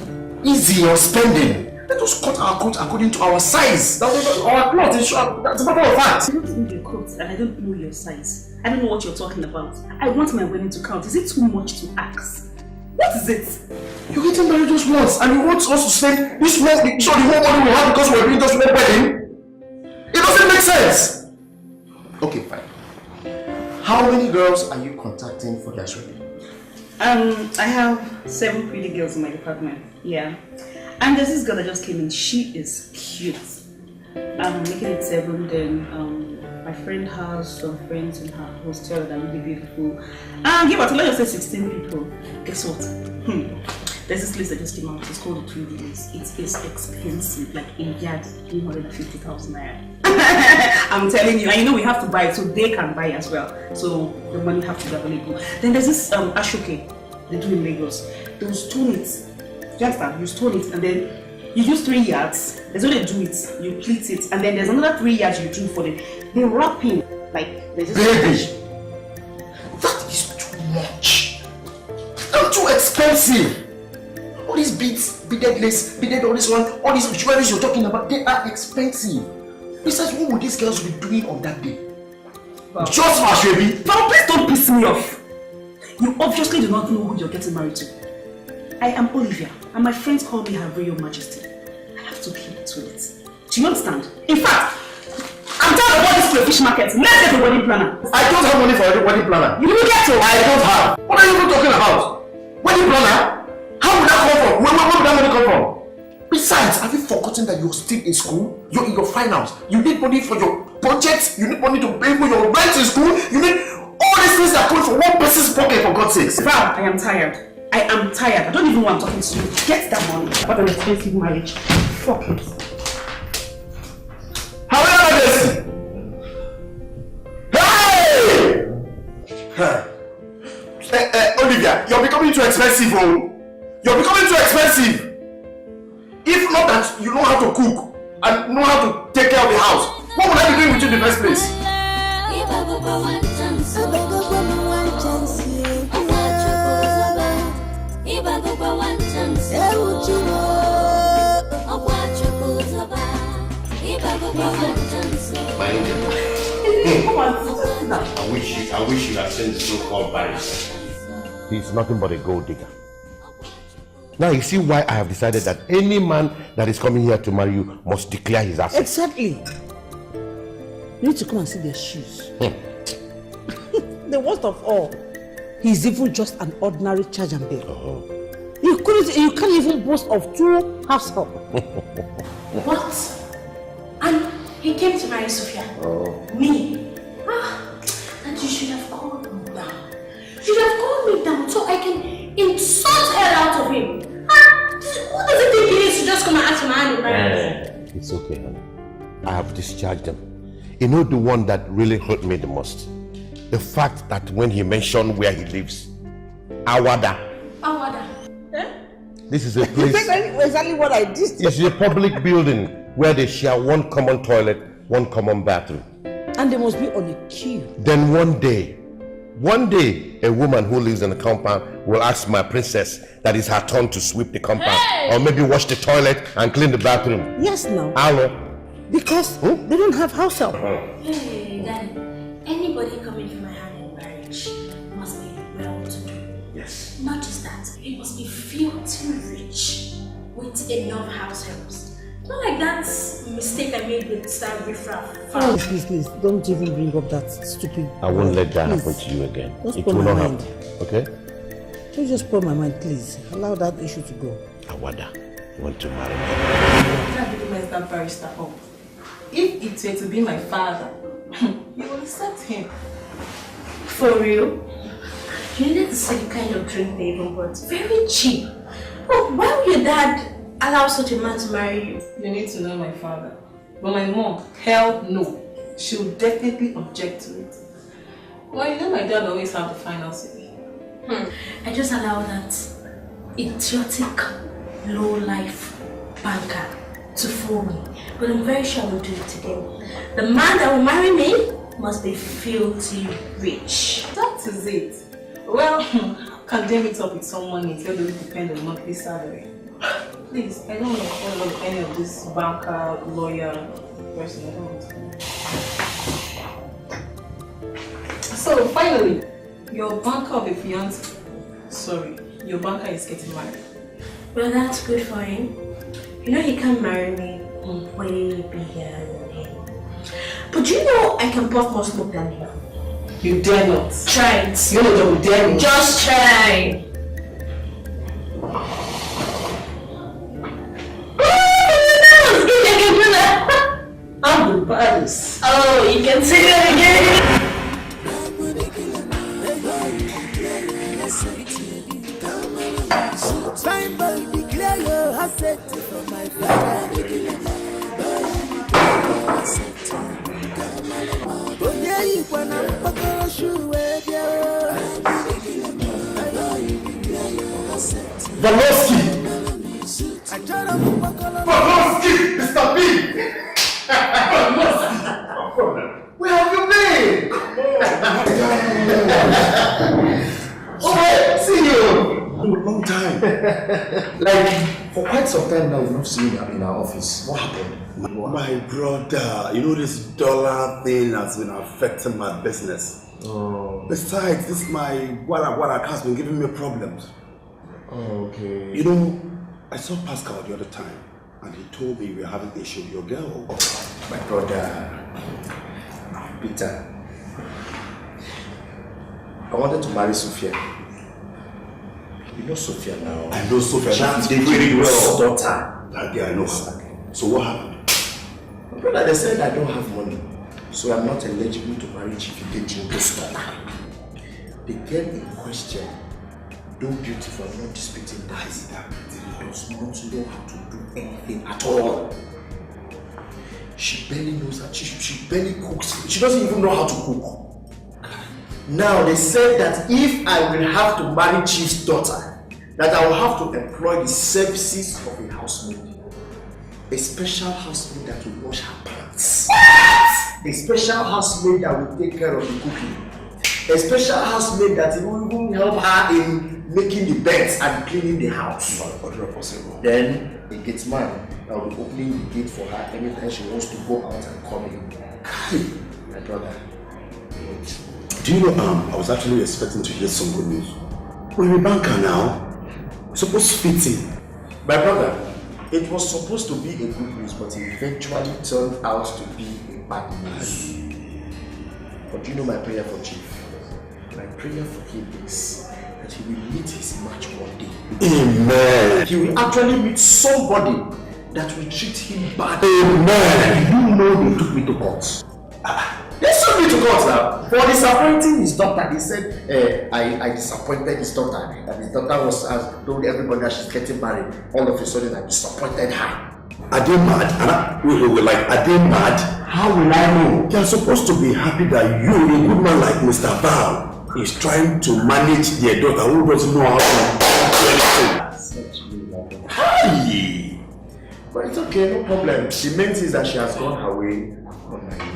Speaker 12: easy on spending. Let us cut our coat according to our size. That's our clothes is short. That's a matter of fact.
Speaker 1: I don't know your coat and I don't know your size. I don't know what you're talking about. I want my wedding to count. Is it too much to ask? What is it?
Speaker 12: You're getting married just once and you want us to spend this money, so the whole money we have because we're doing just one wedding? It doesn't make sense. Okay, fine. How many girls are you contacting for that wedding?
Speaker 1: I have 7 pretty girls in my department. Yeah. And there's this girl that just came in. She is cute. I'm making it 7. Then my friend has some friends in her hostel that are really beautiful. Give out, let's just say 16 people. Guess what? There's this list that just came out. It's called the 2 days. It is expensive, like a yard, 350,000 naira. I'm telling you, and you know we have to buy it so they can buy as well. So the money have to be available. Then there's this ashoke they do in Lagos. They stone it. You understand? You stone it and then you use 3 yards. There's how they do it. You pleat it, and then there's another 3 yards you do for them. They wrap in like there's this.
Speaker 12: Baby, that is too much. That's too expensive. All these beads, beaded lace, beaded all this one, all these jewelries you're talking about, they are expensive. Besides, what would these girls be doing on that day? Wow. Just for baby.
Speaker 1: Now, please don't piss me off. You obviously do not know who you're getting married to. I am Olivia, and my friends call me Her Royal Majesty. I have to keep to it. Do you understand? In fact, I'm tired of all this fish market. Let's get a wedding planner.
Speaker 12: I don't have money for a wedding planner.
Speaker 1: You will get to.
Speaker 12: I don't have. What are you even talking about? Wedding planner? How would that come from? Where would that money come from? Besides, have you forgotten that you're still in school? You're in your finals. You need money for your projects. You need money to pay for your rent in school. You need all these things that come from one person's pocket, for God's sake.
Speaker 1: Val, I am tired. I am tired. I don't even want to talk to you. Get that money. What an expensive marriage. Fuck it.
Speaker 12: How are you this? Hey! Olivia, you're becoming too expensive, oh. You're becoming too expensive. If not that you know how to cook and know how to take care of the house, what would I be doing with you in the first place?
Speaker 16: My angel. I wish you had seen the so-called barrister. He's nothing but a gold digger. Now you see why I have decided that any man that is coming here to marry you must declare his assets.
Speaker 3: Exactly. You need to come and see their shoes. The worst of all, he's even just an ordinary charge and bill. You can't even boast of 2 half help.
Speaker 13: What? And he came to marry Sophia? Me? And you should have called me down. You should have called me down so I can insult her out of him. Who does it think he is to just come and ask my hand in marriage?
Speaker 16: It's okay, honey. I have discharged them. You know the one that really hurt me the most? The fact that when he mentioned where he lives, Awada.
Speaker 13: Awada?
Speaker 16: This is a place.
Speaker 3: Exactly what I did.
Speaker 16: It's a public building where they share one common toilet, one common bathroom.
Speaker 3: And they must be on a queue.
Speaker 16: Then one day, a woman who lives in the compound will ask my princess that it's her turn to sweep the compound or maybe wash the toilet and clean the bathroom.
Speaker 3: Yes, now.
Speaker 16: Hello.
Speaker 3: Because they don't have house help.
Speaker 13: Hey, Daddy, anybody coming from my hand in marriage must be well-to-do.
Speaker 16: Yes.
Speaker 13: Not just that, he must be filthy rich with enough house helps. Not like that mistake I made with that riffraff.
Speaker 3: Please, don't even bring up that stupid.
Speaker 16: I won't let that happen to you again.
Speaker 3: Don't
Speaker 16: It
Speaker 3: spoil
Speaker 16: will
Speaker 3: my
Speaker 16: not
Speaker 3: mind.
Speaker 16: happen. Okay?
Speaker 3: Don't just spoil my mind, please. Allow that issue to go.
Speaker 16: Awada, you want to marry me?
Speaker 8: That really messed that barrister up. If it were to be my father, you will accept him.
Speaker 13: For real? You needed to see the kind of drink they even bought. Very cheap. Oh, why would your dad allow such a man to marry you?
Speaker 8: You need to know my father. But my mom, hell no. She will definitely object to it. Well, you know my dad always have the final say.
Speaker 13: I just allow that idiotic, low-life banker to fool me. But I'm very sure I will do it again. The man that will marry me must be filthy rich.
Speaker 8: That is it. Well, condemn it up with some money instead of depend on monthly salary. Please, I don't want to follow any of this banker, lawyer person. I don't want to. So finally, your banker of a fiance, your banker is getting married.
Speaker 13: Well, that's good for him. You know he can marry me way bigger than him. But you know I can puff more smoke than him.
Speaker 8: You dare not.
Speaker 13: Try it.
Speaker 8: You know that you dare not.
Speaker 13: Just try.
Speaker 8: I'm the baddest.
Speaker 13: Oh, you can say that again.
Speaker 10: Signboard declare your asset for my father.
Speaker 12: Valowski! Valowski! Mr. B! Where have you been? Okay, see you!
Speaker 5: Long time. Like, for quite some time now, we've not seen you in our office. What happened?
Speaker 6: My brother, you know this dollar thing has been affecting my business.
Speaker 5: Oh.
Speaker 6: Besides, this my Wara has been giving me problems.
Speaker 5: Oh, okay.
Speaker 6: You know, I saw Pascal the other time and he told me we're having an issue with your girl.
Speaker 5: My brother, Peter, I wanted to marry Sophia. You know Sophia now.
Speaker 6: I know Sophia.
Speaker 5: She's pretty well. Daughter.
Speaker 6: That girl, I know her. So what happened?
Speaker 5: My brother, they said I don't have money, so I'm not eligible to marry Chief Ikenji's daughter. The girl in question, though beautiful, I'm not disputing that, does not know how to do anything at all. She barely knows how. She barely cooks. She doesn't even know how to cook. Now they said that if I will have to marry Chief's daughter, that I will have to employ the services of a housemaid. A special housemaid that will wash her pants. What? A special housemaid that will take care of the cooking. A special housemaid that will even help her in making the beds and cleaning the house.
Speaker 6: Not possible.
Speaker 5: Then a gate man that will be opening the gate for her anytime she wants to go out and come in. My brother.
Speaker 6: Do you know, I was actually expecting to hear some good news. We're a banker now. Supposed to fit in.
Speaker 5: My brother, it was supposed to be a good news, but it eventually turned out to be a bad news. But do you know my prayer for Chief? My prayer for him is that he will meet his match one day.
Speaker 6: Amen.
Speaker 5: He will actually meet somebody that will treat him bad.
Speaker 6: Amen.
Speaker 5: You know they took me to court. They took me to court now for disappointing his daughter. They said I disappointed his daughter. That his daughter has told everybody that she's getting married. All of a sudden I disappointed her.
Speaker 6: Are they mad? We're like, are they mad?
Speaker 5: How will I know?
Speaker 6: You're supposed to be happy that you, a good man like Mr. Val, is trying to manage their daughter who doesn't know how to do anything.
Speaker 5: Hi! But it's okay, no problem. The main thing is that she has gone her way on my way.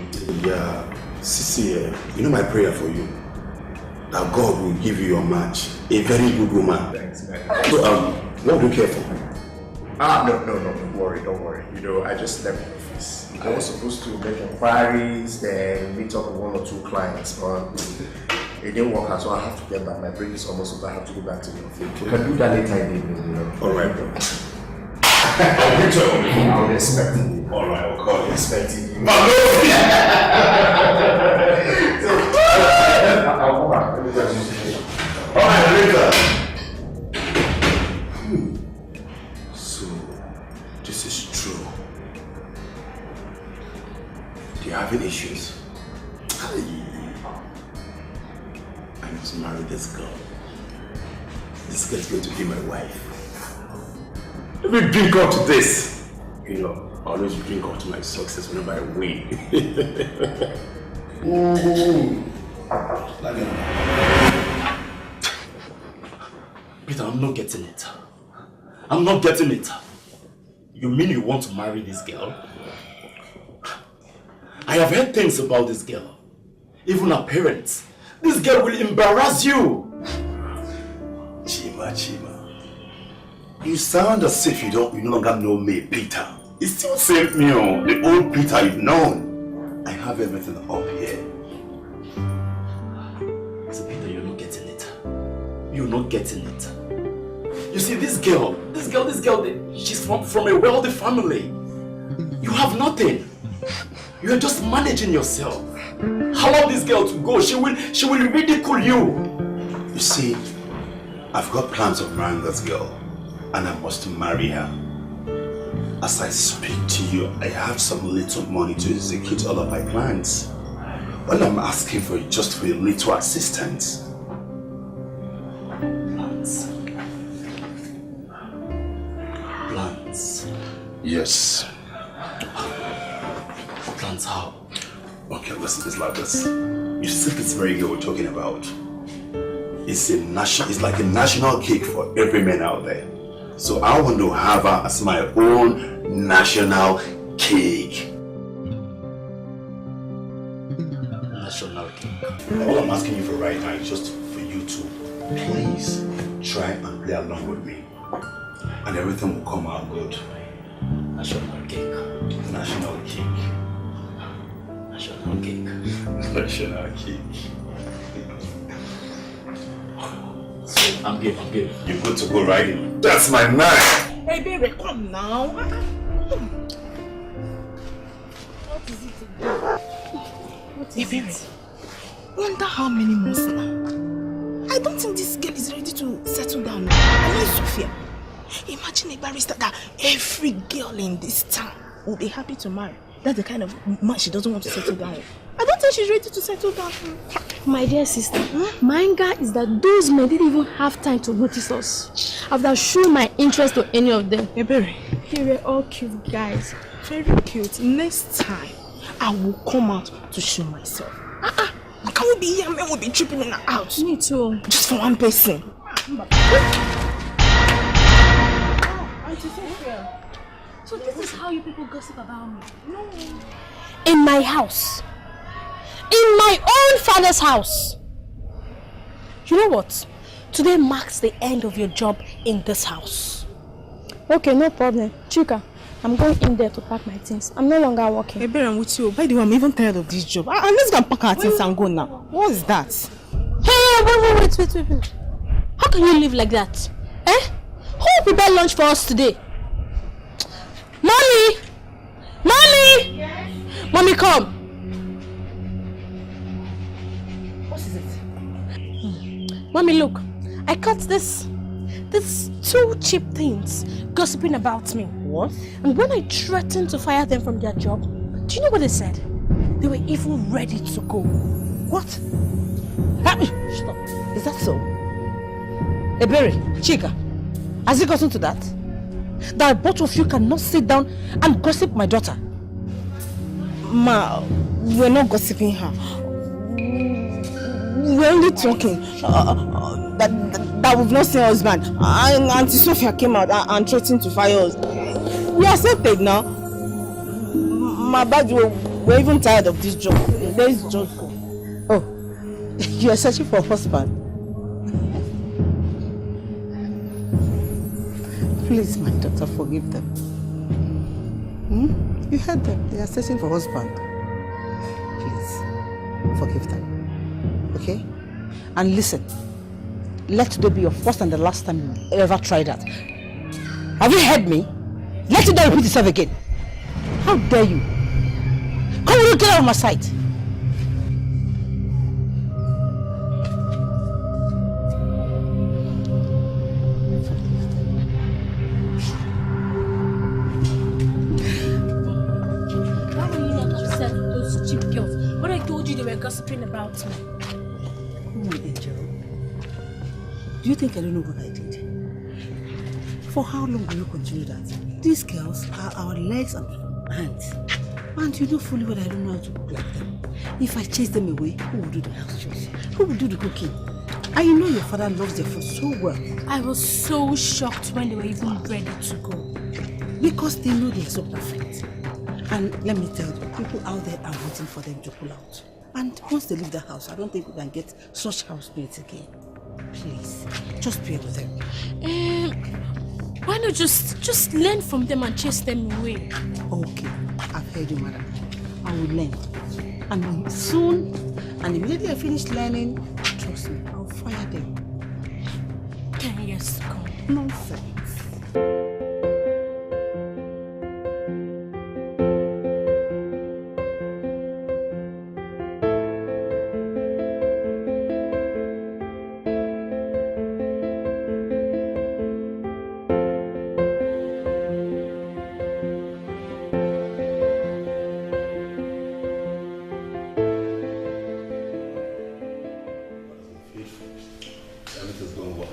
Speaker 6: Yeah, Sissy, you know my prayer for you? That God will give you your match. A very good woman.
Speaker 5: Thanks, man.
Speaker 6: So, what do you care for?
Speaker 5: No, don't worry. You know, I just left the office.
Speaker 12: nice. I was supposed to make inquiries, then meet up with 1 or 2 clients, but it didn't work out, so I have to get back. My break is almost over. I have to go back to the office. We can do that later in the evening, you know. Alright, bro. I'll get you. I'll be expecting you. Alright, I'll call you. Expecting you. I'll go back. Alright, later. So, this is true. You're having issues. I must marry this girl. This girl's going to be my wife. Let me drink up to this. You know, I always drink up to my success whenever I win.
Speaker 9: Peter, I'm not getting it. I'm not getting it. You mean you want to marry this girl? I have heard things about this girl. Even her parents. This girl will embarrass you.
Speaker 12: Chima. You sound as if you no longer know me, Peter. You still same me, the old Peter you've known. I have everything up here.
Speaker 9: So Peter, you're not getting it. You're not getting it. You see, this girl, she's from a wealthy family. You have nothing. You're just managing yourself. Allow this girl to go. She will ridicule you.
Speaker 12: You see, I've got plans of marrying this girl, and I must marry her. As I speak to you, I have some little money to execute all of my plans. All I'm asking for is just for a little assistance.
Speaker 9: Plans?
Speaker 12: Yes.
Speaker 9: Plans how?
Speaker 12: Okay, listen, it's like this. You see this very girl we're talking about? It's like a national cake for every man out there. So I want to have her as my own national cake.
Speaker 9: National cake.
Speaker 12: All I'm asking you for right now is just for you to please try and play along with me. And everything will come out good.
Speaker 9: National cake.
Speaker 12: National cake.
Speaker 9: National cake.
Speaker 12: National cake.
Speaker 9: I'm good.
Speaker 12: You're good to go, right? That's my man!
Speaker 8: Hey baby, come now. What is it again? Hey baby, wonder how many months now? I don't think this girl is ready to settle down now. I mean, Sophia, imagine a barrister that every girl in this town will be happy to marry. That's the kind of man she doesn't want to settle down with. I don't think she's ready to settle down.
Speaker 4: My dear sister, my anger is that those men didn't even have time to notice us. I've shown my interest to any of them.
Speaker 8: Hey, baby.
Speaker 4: They were all cute guys.
Speaker 8: Very cute. Next time, I will come out to show myself. Can we be here? Men will be tripping in and out.
Speaker 4: Me too.
Speaker 8: Just for one person.
Speaker 4: Auntie Sophia. So this is how you people gossip about me? No. In my house. In my own father's house. You know what? Today marks the end of your job in this house. Okay, no problem. Chika, I'm going in there to pack my things. I'm no longer working.
Speaker 8: Hey, babe, I'm with you. By the way, I'm even tired of this job. I'm just going to pack our things and go now. What is that?
Speaker 4: Hey, wait. How can you live like that? Eh? Who will prepare lunch for us today? Mommy! Yes? Mommy, come.
Speaker 8: What is it?
Speaker 4: Mommy, look. I caught these 2 cheap things gossiping about me.
Speaker 8: What?
Speaker 4: And when I threatened to fire them from their job, do you know what they said? They were even ready to go.
Speaker 8: What? Stop. Is that so? Ebere, Chika, has it gotten to that? That both of you cannot sit down and gossip my daughter? Ma, we're not gossiping her. We're only talking. That we've not seen her husband. And Auntie Sophia came out and threatened to fire us. We accepted now. My bad, we're even tired of this job. Let's just go. Oh, you are searching for a husband? Please, my daughter, forgive them.
Speaker 3: You heard them. They are searching for husband. Please, forgive them. Okay? And listen, let today be your first and the last time you ever try that. Have you heard me? Let it not repeat itself again. How dare you? Come on, get out of my sight.
Speaker 13: Why were you not upset with those cheap girls when I told you they were gossiping about me?
Speaker 3: Come on, Angel. Do you think I don't know what I did? For how long will you continue that? These girls are our legs and hands. And you know fully well I don't know how to cook like them. If I chase them away, who will do the house chores? Who will do the cooking? And you know your father loves their food so well.
Speaker 13: I was so shocked when they were even ready to go.
Speaker 3: Because they know they are so perfect. And let me tell you, people out there are waiting for them to pull out. And once they leave the house, I don't think we can get such housemates again. Please, just bear with them.
Speaker 13: Why not just learn from them and chase them away?
Speaker 3: Okay, I've heard you, madam. I will learn. And soon, and immediately I finish learning, trust me, I'll fire them.
Speaker 13: 10 years to come.
Speaker 3: Nonsense.
Speaker 11: Everything's going well.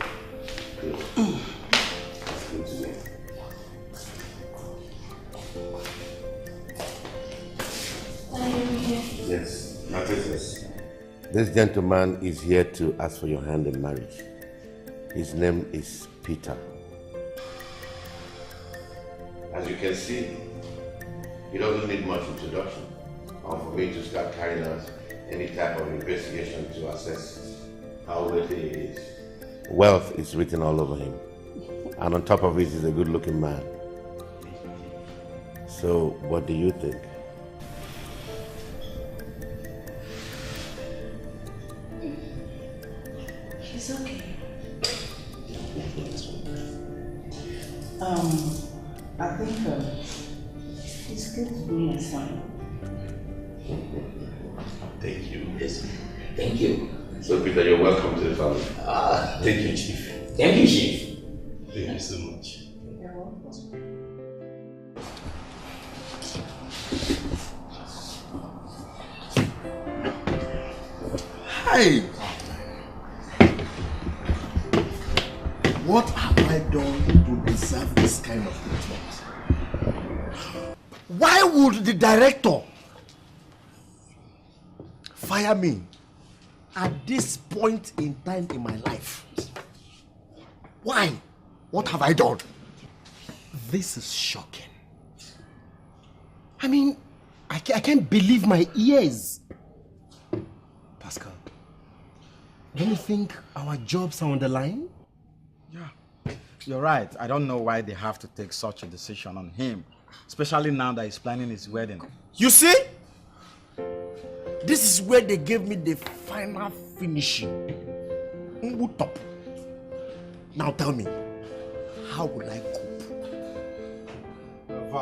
Speaker 11: Good. That's good to me. Yes, my princess. This gentleman is here to ask for your hand in marriage. His name is Peter. As you can see, he doesn't need much introduction. For me to start carrying out any type of investigation to assess how wealthy he is. Wealth is written all over him. And on top of it, he's a good-looking man. So, what do you think?
Speaker 3: He's okay. I think it's good to be a son.
Speaker 11: Thank you. Yes. Thank you. So, Peter, you're welcome to the family. Thank you, Chief.
Speaker 19: Thank you, Chief.
Speaker 11: Thank you so much.
Speaker 6: Hey! What have I done to deserve this kind of treatment? Why would the director fire me at this point in time in my life? Why? What have I done? This is shocking. I mean, I can't believe my ears. Pascal, don't you think our jobs are on the line?
Speaker 15: Yeah, you're right. I don't know why they have to take such a decision on him, especially now that he's planning his wedding.
Speaker 6: You see? This is where they gave me the final finishing. Top. Now tell me, how will I cope?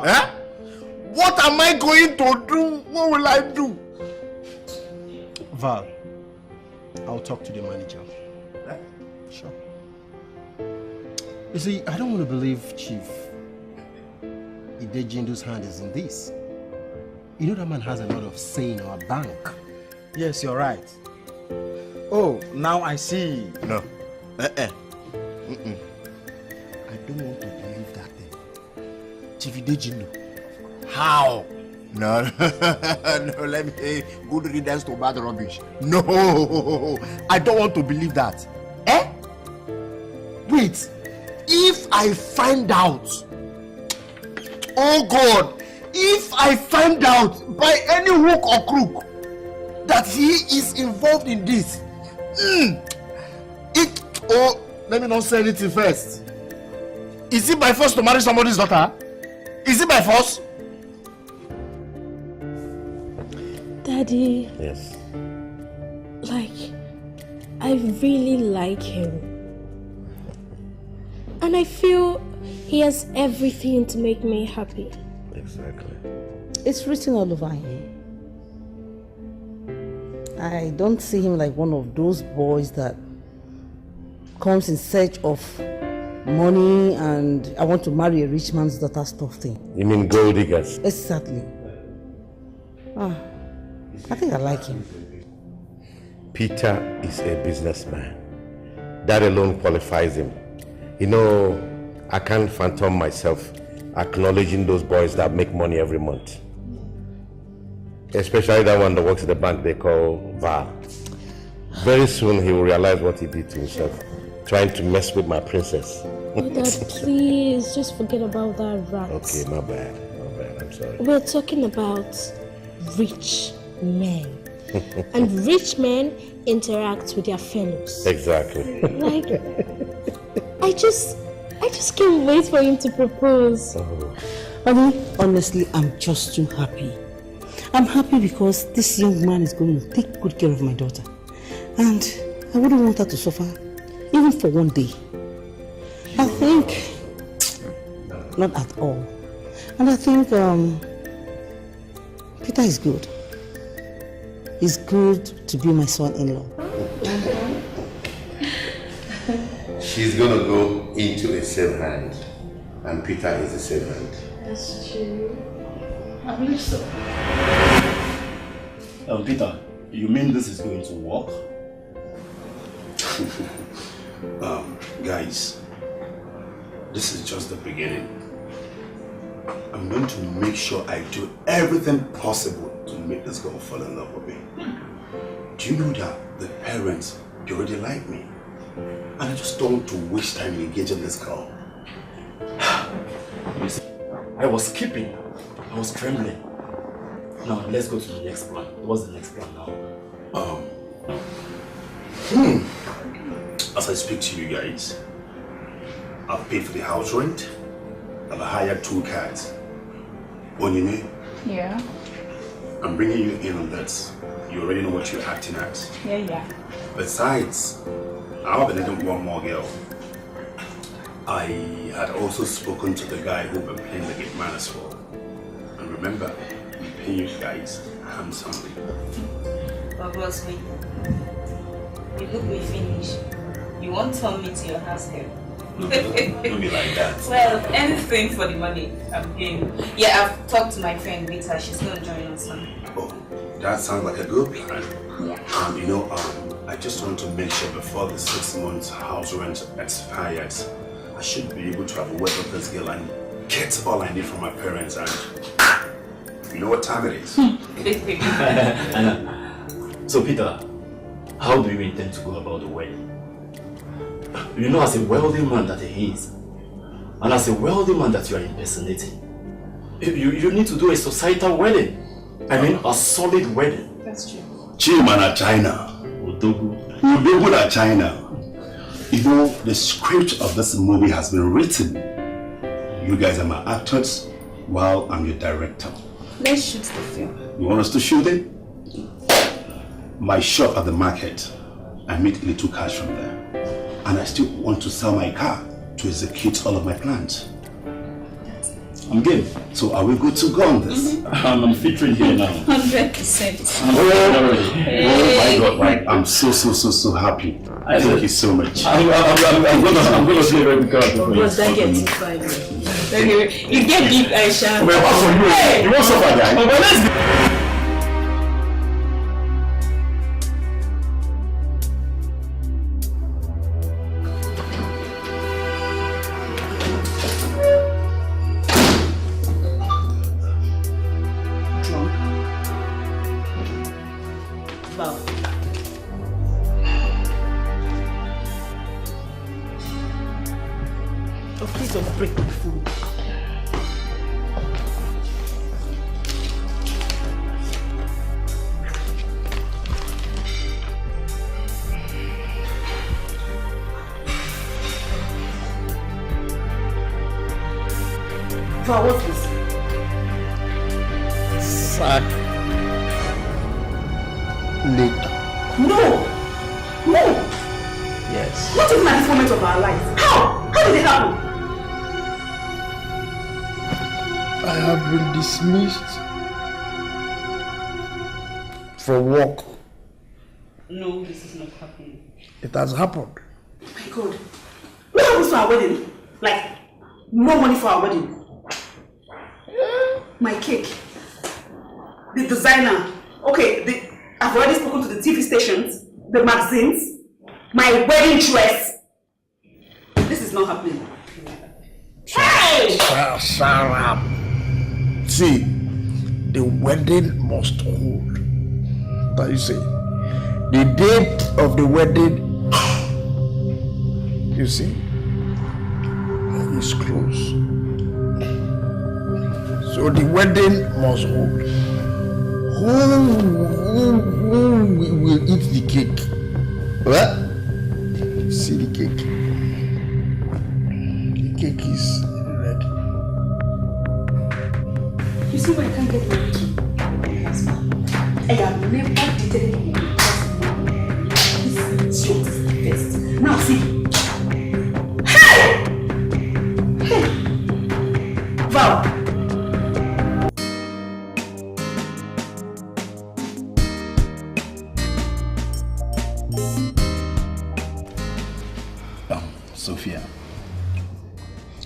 Speaker 6: Eh? What am I going to do? What will I do?
Speaker 18: Val, I'll talk to the manager. Sure. You see, I don't want to believe Chief Ide Jindu's hand is in this. You know that man has a lot of say in our bank.
Speaker 15: Yes, you're right. Oh, now I see.
Speaker 6: No. I don't want to believe that thing. Chief Ide Jindu. How? No, no, let me say good riddance to bad rubbish. No, I don't want to believe that. Eh? Wait, if I find out, oh God, if I find out by any hook or crook that he is involved in this, let me not say anything first. Is it by force to marry somebody's daughter? Is it by force?
Speaker 4: Daddy.
Speaker 11: Yes.
Speaker 4: Like, I really like him. And I feel he has everything to make me happy.
Speaker 11: Exactly.
Speaker 3: It's written all over him. I don't see him like one of those boys that comes in search of money and I want to marry a rich man's daughter stuff thing.
Speaker 11: You mean gold diggers?
Speaker 3: Exactly. I think I like him.
Speaker 11: Peter is a businessman. That alone qualifies him. You know, I can't fathom myself acknowledging those boys that make money every month. Especially that one that works at the bank they call Val. Very soon he will realize what he did to himself, trying to mess with my princess.
Speaker 4: Oh, Dad, please, just forget about that rat.
Speaker 11: Okay, my bad, I'm sorry.
Speaker 4: We're talking about rich men. And rich men interact with their fellows.
Speaker 11: Exactly.
Speaker 4: Like, I just can't wait for him to propose.
Speaker 3: Honey, honestly, I'm just too happy. I'm happy because this young man is going to take good care of my daughter. And I wouldn't want her to suffer, even for one day. I think, not at all. And I think Peter is good. He's good to be my son-in-law.
Speaker 11: She's gonna go into a safe hand, and Peter is a safe hand.
Speaker 13: That's true. I believe so.
Speaker 9: Peter, you mean this is going to work?
Speaker 19: Guys, this is just the beginning. I'm going to make sure I do everything possible to make this girl fall in love with me. Do you know that the parents, they already like me? And I just don't want to waste time in engaging this girl.
Speaker 9: I was skipping. I was trembling. Now, let's go to the next plan. What's the next plan now?
Speaker 19: As I speak to you guys, I've paid for the house rent. I've hired 2 cars. Onyine,
Speaker 1: Yeah.
Speaker 19: I'm bringing you in on that. You already know what you're acting at.
Speaker 1: Yeah.
Speaker 19: Besides, I'll be letting one more girl. I had also spoken to the guy who been playing the gate man as well. And remember, we pay you guys handsomely.
Speaker 1: But boss, wait. You look me finish. You won't turn me to your house help.
Speaker 19: Don't be like that.
Speaker 1: Well, anything for the money. I'm game. Yeah, I've talked to my friend Rita. She's gonna join us now.
Speaker 19: Oh, that sounds like a good plan.
Speaker 1: Yeah.
Speaker 19: You know, I just want to make sure before the 6 months house rent expires, I should be able to have a word with this girl and get all I need from my parents. And you know what time it is.
Speaker 9: So Peter, how do you intend to go about the wedding? You know, as a wealthy man that he is, and as a wealthy man that you are impersonating, you need to do a societal wedding. I mean, a solid wedding.
Speaker 1: That's true.
Speaker 19: Chima na China. Udogu na China. You know, the script of this movie has been written. You guys are my actors, while I'm your director.
Speaker 1: Let's shoot the film.
Speaker 19: You want us to shoot it? My shop at the market, I make little cash from there. And I still want to sell my car to execute all of my plans.
Speaker 9: I'm game.
Speaker 19: So are we good to go on this?
Speaker 9: I'm featuring here now.
Speaker 1: 100%.
Speaker 19: Oh my God, right. I'm so happy. Thank you so much.
Speaker 9: I'm gonna play very good.
Speaker 1: But that gets excited. You get deep, Aisha.
Speaker 19: Hey! You want something, guy?
Speaker 9: But let's go.
Speaker 3: What's this?
Speaker 9: Sir.
Speaker 18: later.
Speaker 8: No! No!
Speaker 18: Yes.
Speaker 8: Not even at this moment of our lives. How? How did it happen?
Speaker 18: I have been dismissed from work.
Speaker 1: No, this is not happening.
Speaker 18: It has happened.
Speaker 8: Oh my God. What happens to our wedding? Like, no money for our wedding. My cake. The designer. Okay, I've already spoken to the TV stations, the magazines, my wedding dress. This is not happening. Hey!
Speaker 18: Sarah. See, the wedding must hold. That you say. The date of the wedding, you see, is close. So the wedding must hold. Who will eat the cake? What? See the cake. The cake is ready.
Speaker 8: You see why I can't get married to? I have never dated anyone. This is first. Now see. Hey! Hey! Val!
Speaker 19: Sophia,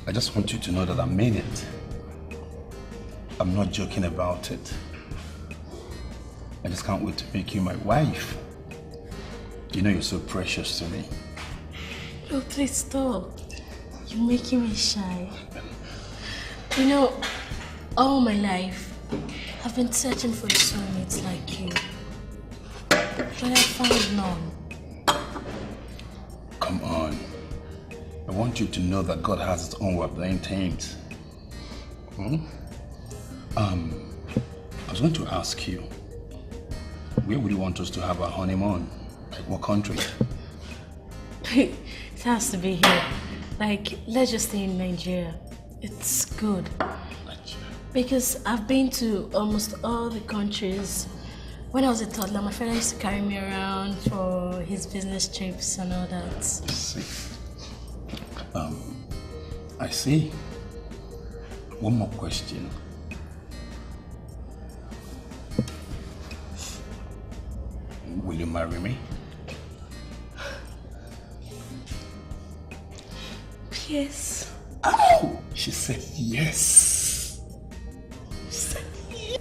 Speaker 19: I just want you to know that I made it. I'm not joking about it. I just can't wait to make you my wife. You know you're so precious to me.
Speaker 4: Oh, please stop. You're making me shy. You know, all my life, I've been searching for a soulmate like you. But I found none.
Speaker 19: Come on. I want you to know that God has his own way of doing things. I was going to ask you, where would you want us to have our honeymoon? Like what country?
Speaker 4: It has to be here. Like, let's just stay in Nigeria. It's good. Because I've been to almost all the countries. When I was a toddler, my father used to carry me around for his business trips and all that.
Speaker 19: I see. One more question. Will you marry me?
Speaker 4: Yes.
Speaker 19: Oh! She said yes. She said yes.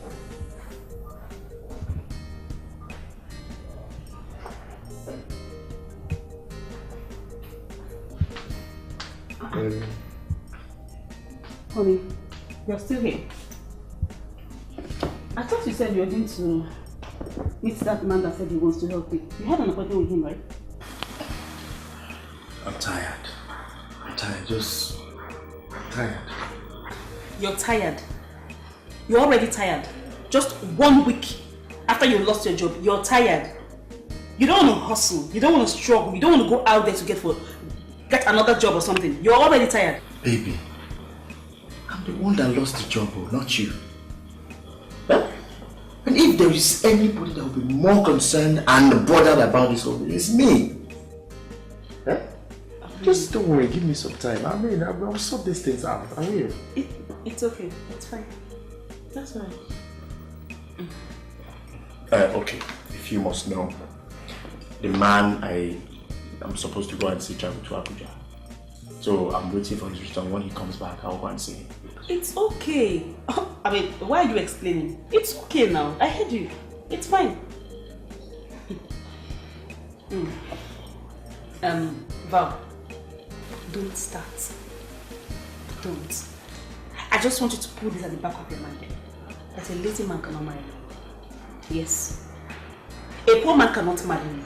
Speaker 1: Honey, you're still here. I thought you said you were going to meet that man that said he wants to help you. You had an appointment with him, right?
Speaker 19: I'm tired. I'm tired.
Speaker 1: You're tired. You're already tired. Just 1 week after you lost your job, you're tired. You don't want to hustle. You don't want to struggle. You don't want to go out there to get another job or something. You're already tired.
Speaker 12: Baby, I'm the one that lost the job, not you. Huh? And if there is anybody that will be more concerned and bothered about this whole thing, it's me. Huh? Just don't worry, give me some time. I mean, I'll sort these things out. I will.
Speaker 1: It's okay. It's fine. That's all right.
Speaker 12: Okay, if you must know, the man I'm supposed to go and see travel to Abuja. So I'm waiting for his return. When he comes back, I'll go and see him.
Speaker 1: It's okay. I mean, why are you explaining? It's okay now. I heard you. It's fine. Val, don't start. Don't. I just want you to put this at the back of your mind. That a lazy man cannot marry you. Yes. A poor man cannot marry me.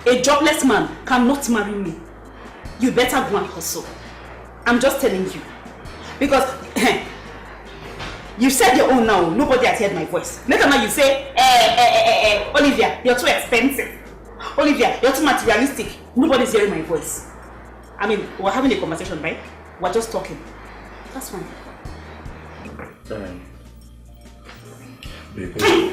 Speaker 1: A jobless man cannot marry me. You better go and hustle. I'm just telling you. Because you said your own now, nobody has heard my voice. Later now you say, Olivia, you're too expensive. Olivia, you're too materialistic. Nobody's hearing my voice. I mean, we're having a conversation, right? We're just talking. That's fine.
Speaker 12: Baby.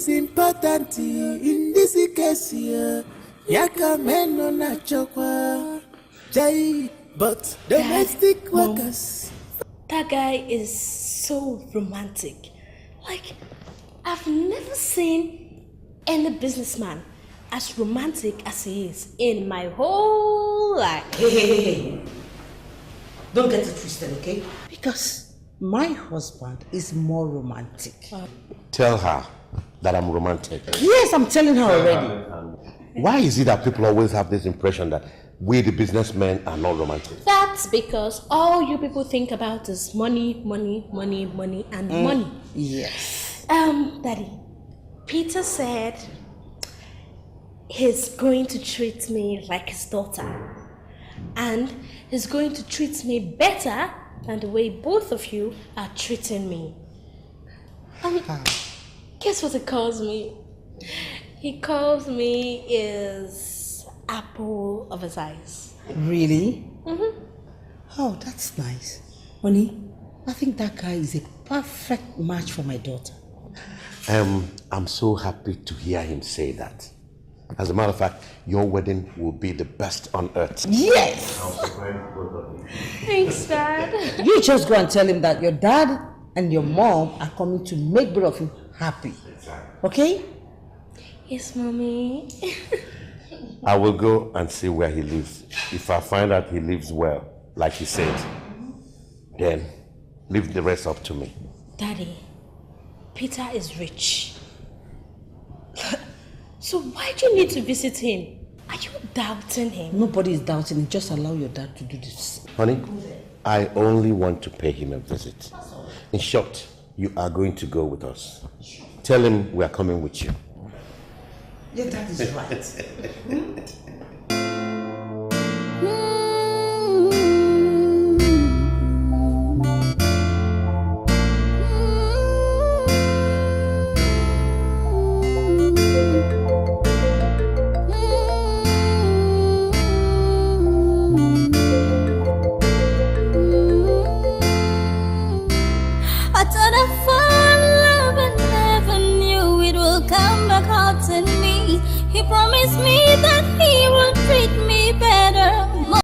Speaker 10: is important in this case here. Yaka men no nachokwa. Jai, but domestic workers.
Speaker 4: That guy is so romantic. Like, I've never seen any businessman as romantic as he is in my whole life.
Speaker 3: Hey. Don't get it twisted, okay? Because my husband is more romantic.
Speaker 16: Tell her that I'm romantic.
Speaker 3: Yes, I'm telling her already.
Speaker 16: Why is it that people always have this impression that we the businessmen are not romantic?
Speaker 4: That's because all you people think about is money, money, money, money, and money.
Speaker 3: Yes.
Speaker 4: Daddy, Peter said he's going to treat me like his daughter. And he's going to treat me better than the way both of you are treating me. Guess what he calls me? He calls me his apple of his eyes.
Speaker 3: Really?
Speaker 4: Mm-hmm.
Speaker 3: Oh, that's nice. Honey, I think that guy is a perfect match for my daughter.
Speaker 16: I'm so happy to hear him say that. As a matter of fact, your wedding will be the best on earth.
Speaker 3: Yes!
Speaker 4: Thanks, Dad.
Speaker 3: You just go and tell him that your dad and your mom are coming to make both of you happy. Okay?
Speaker 4: Yes, Mommy.
Speaker 16: I will go and see where he lives. If I find out he lives well, like he said, then leave the rest up to me.
Speaker 4: Daddy, Peter is rich. So why do you need to visit him? Are you doubting him?
Speaker 3: Nobody is doubting him. Just allow your dad to do this.
Speaker 16: Honey, I only want to pay him a visit. In short, you are going to go with us. Tell him we are coming with you.
Speaker 3: Your dad is right.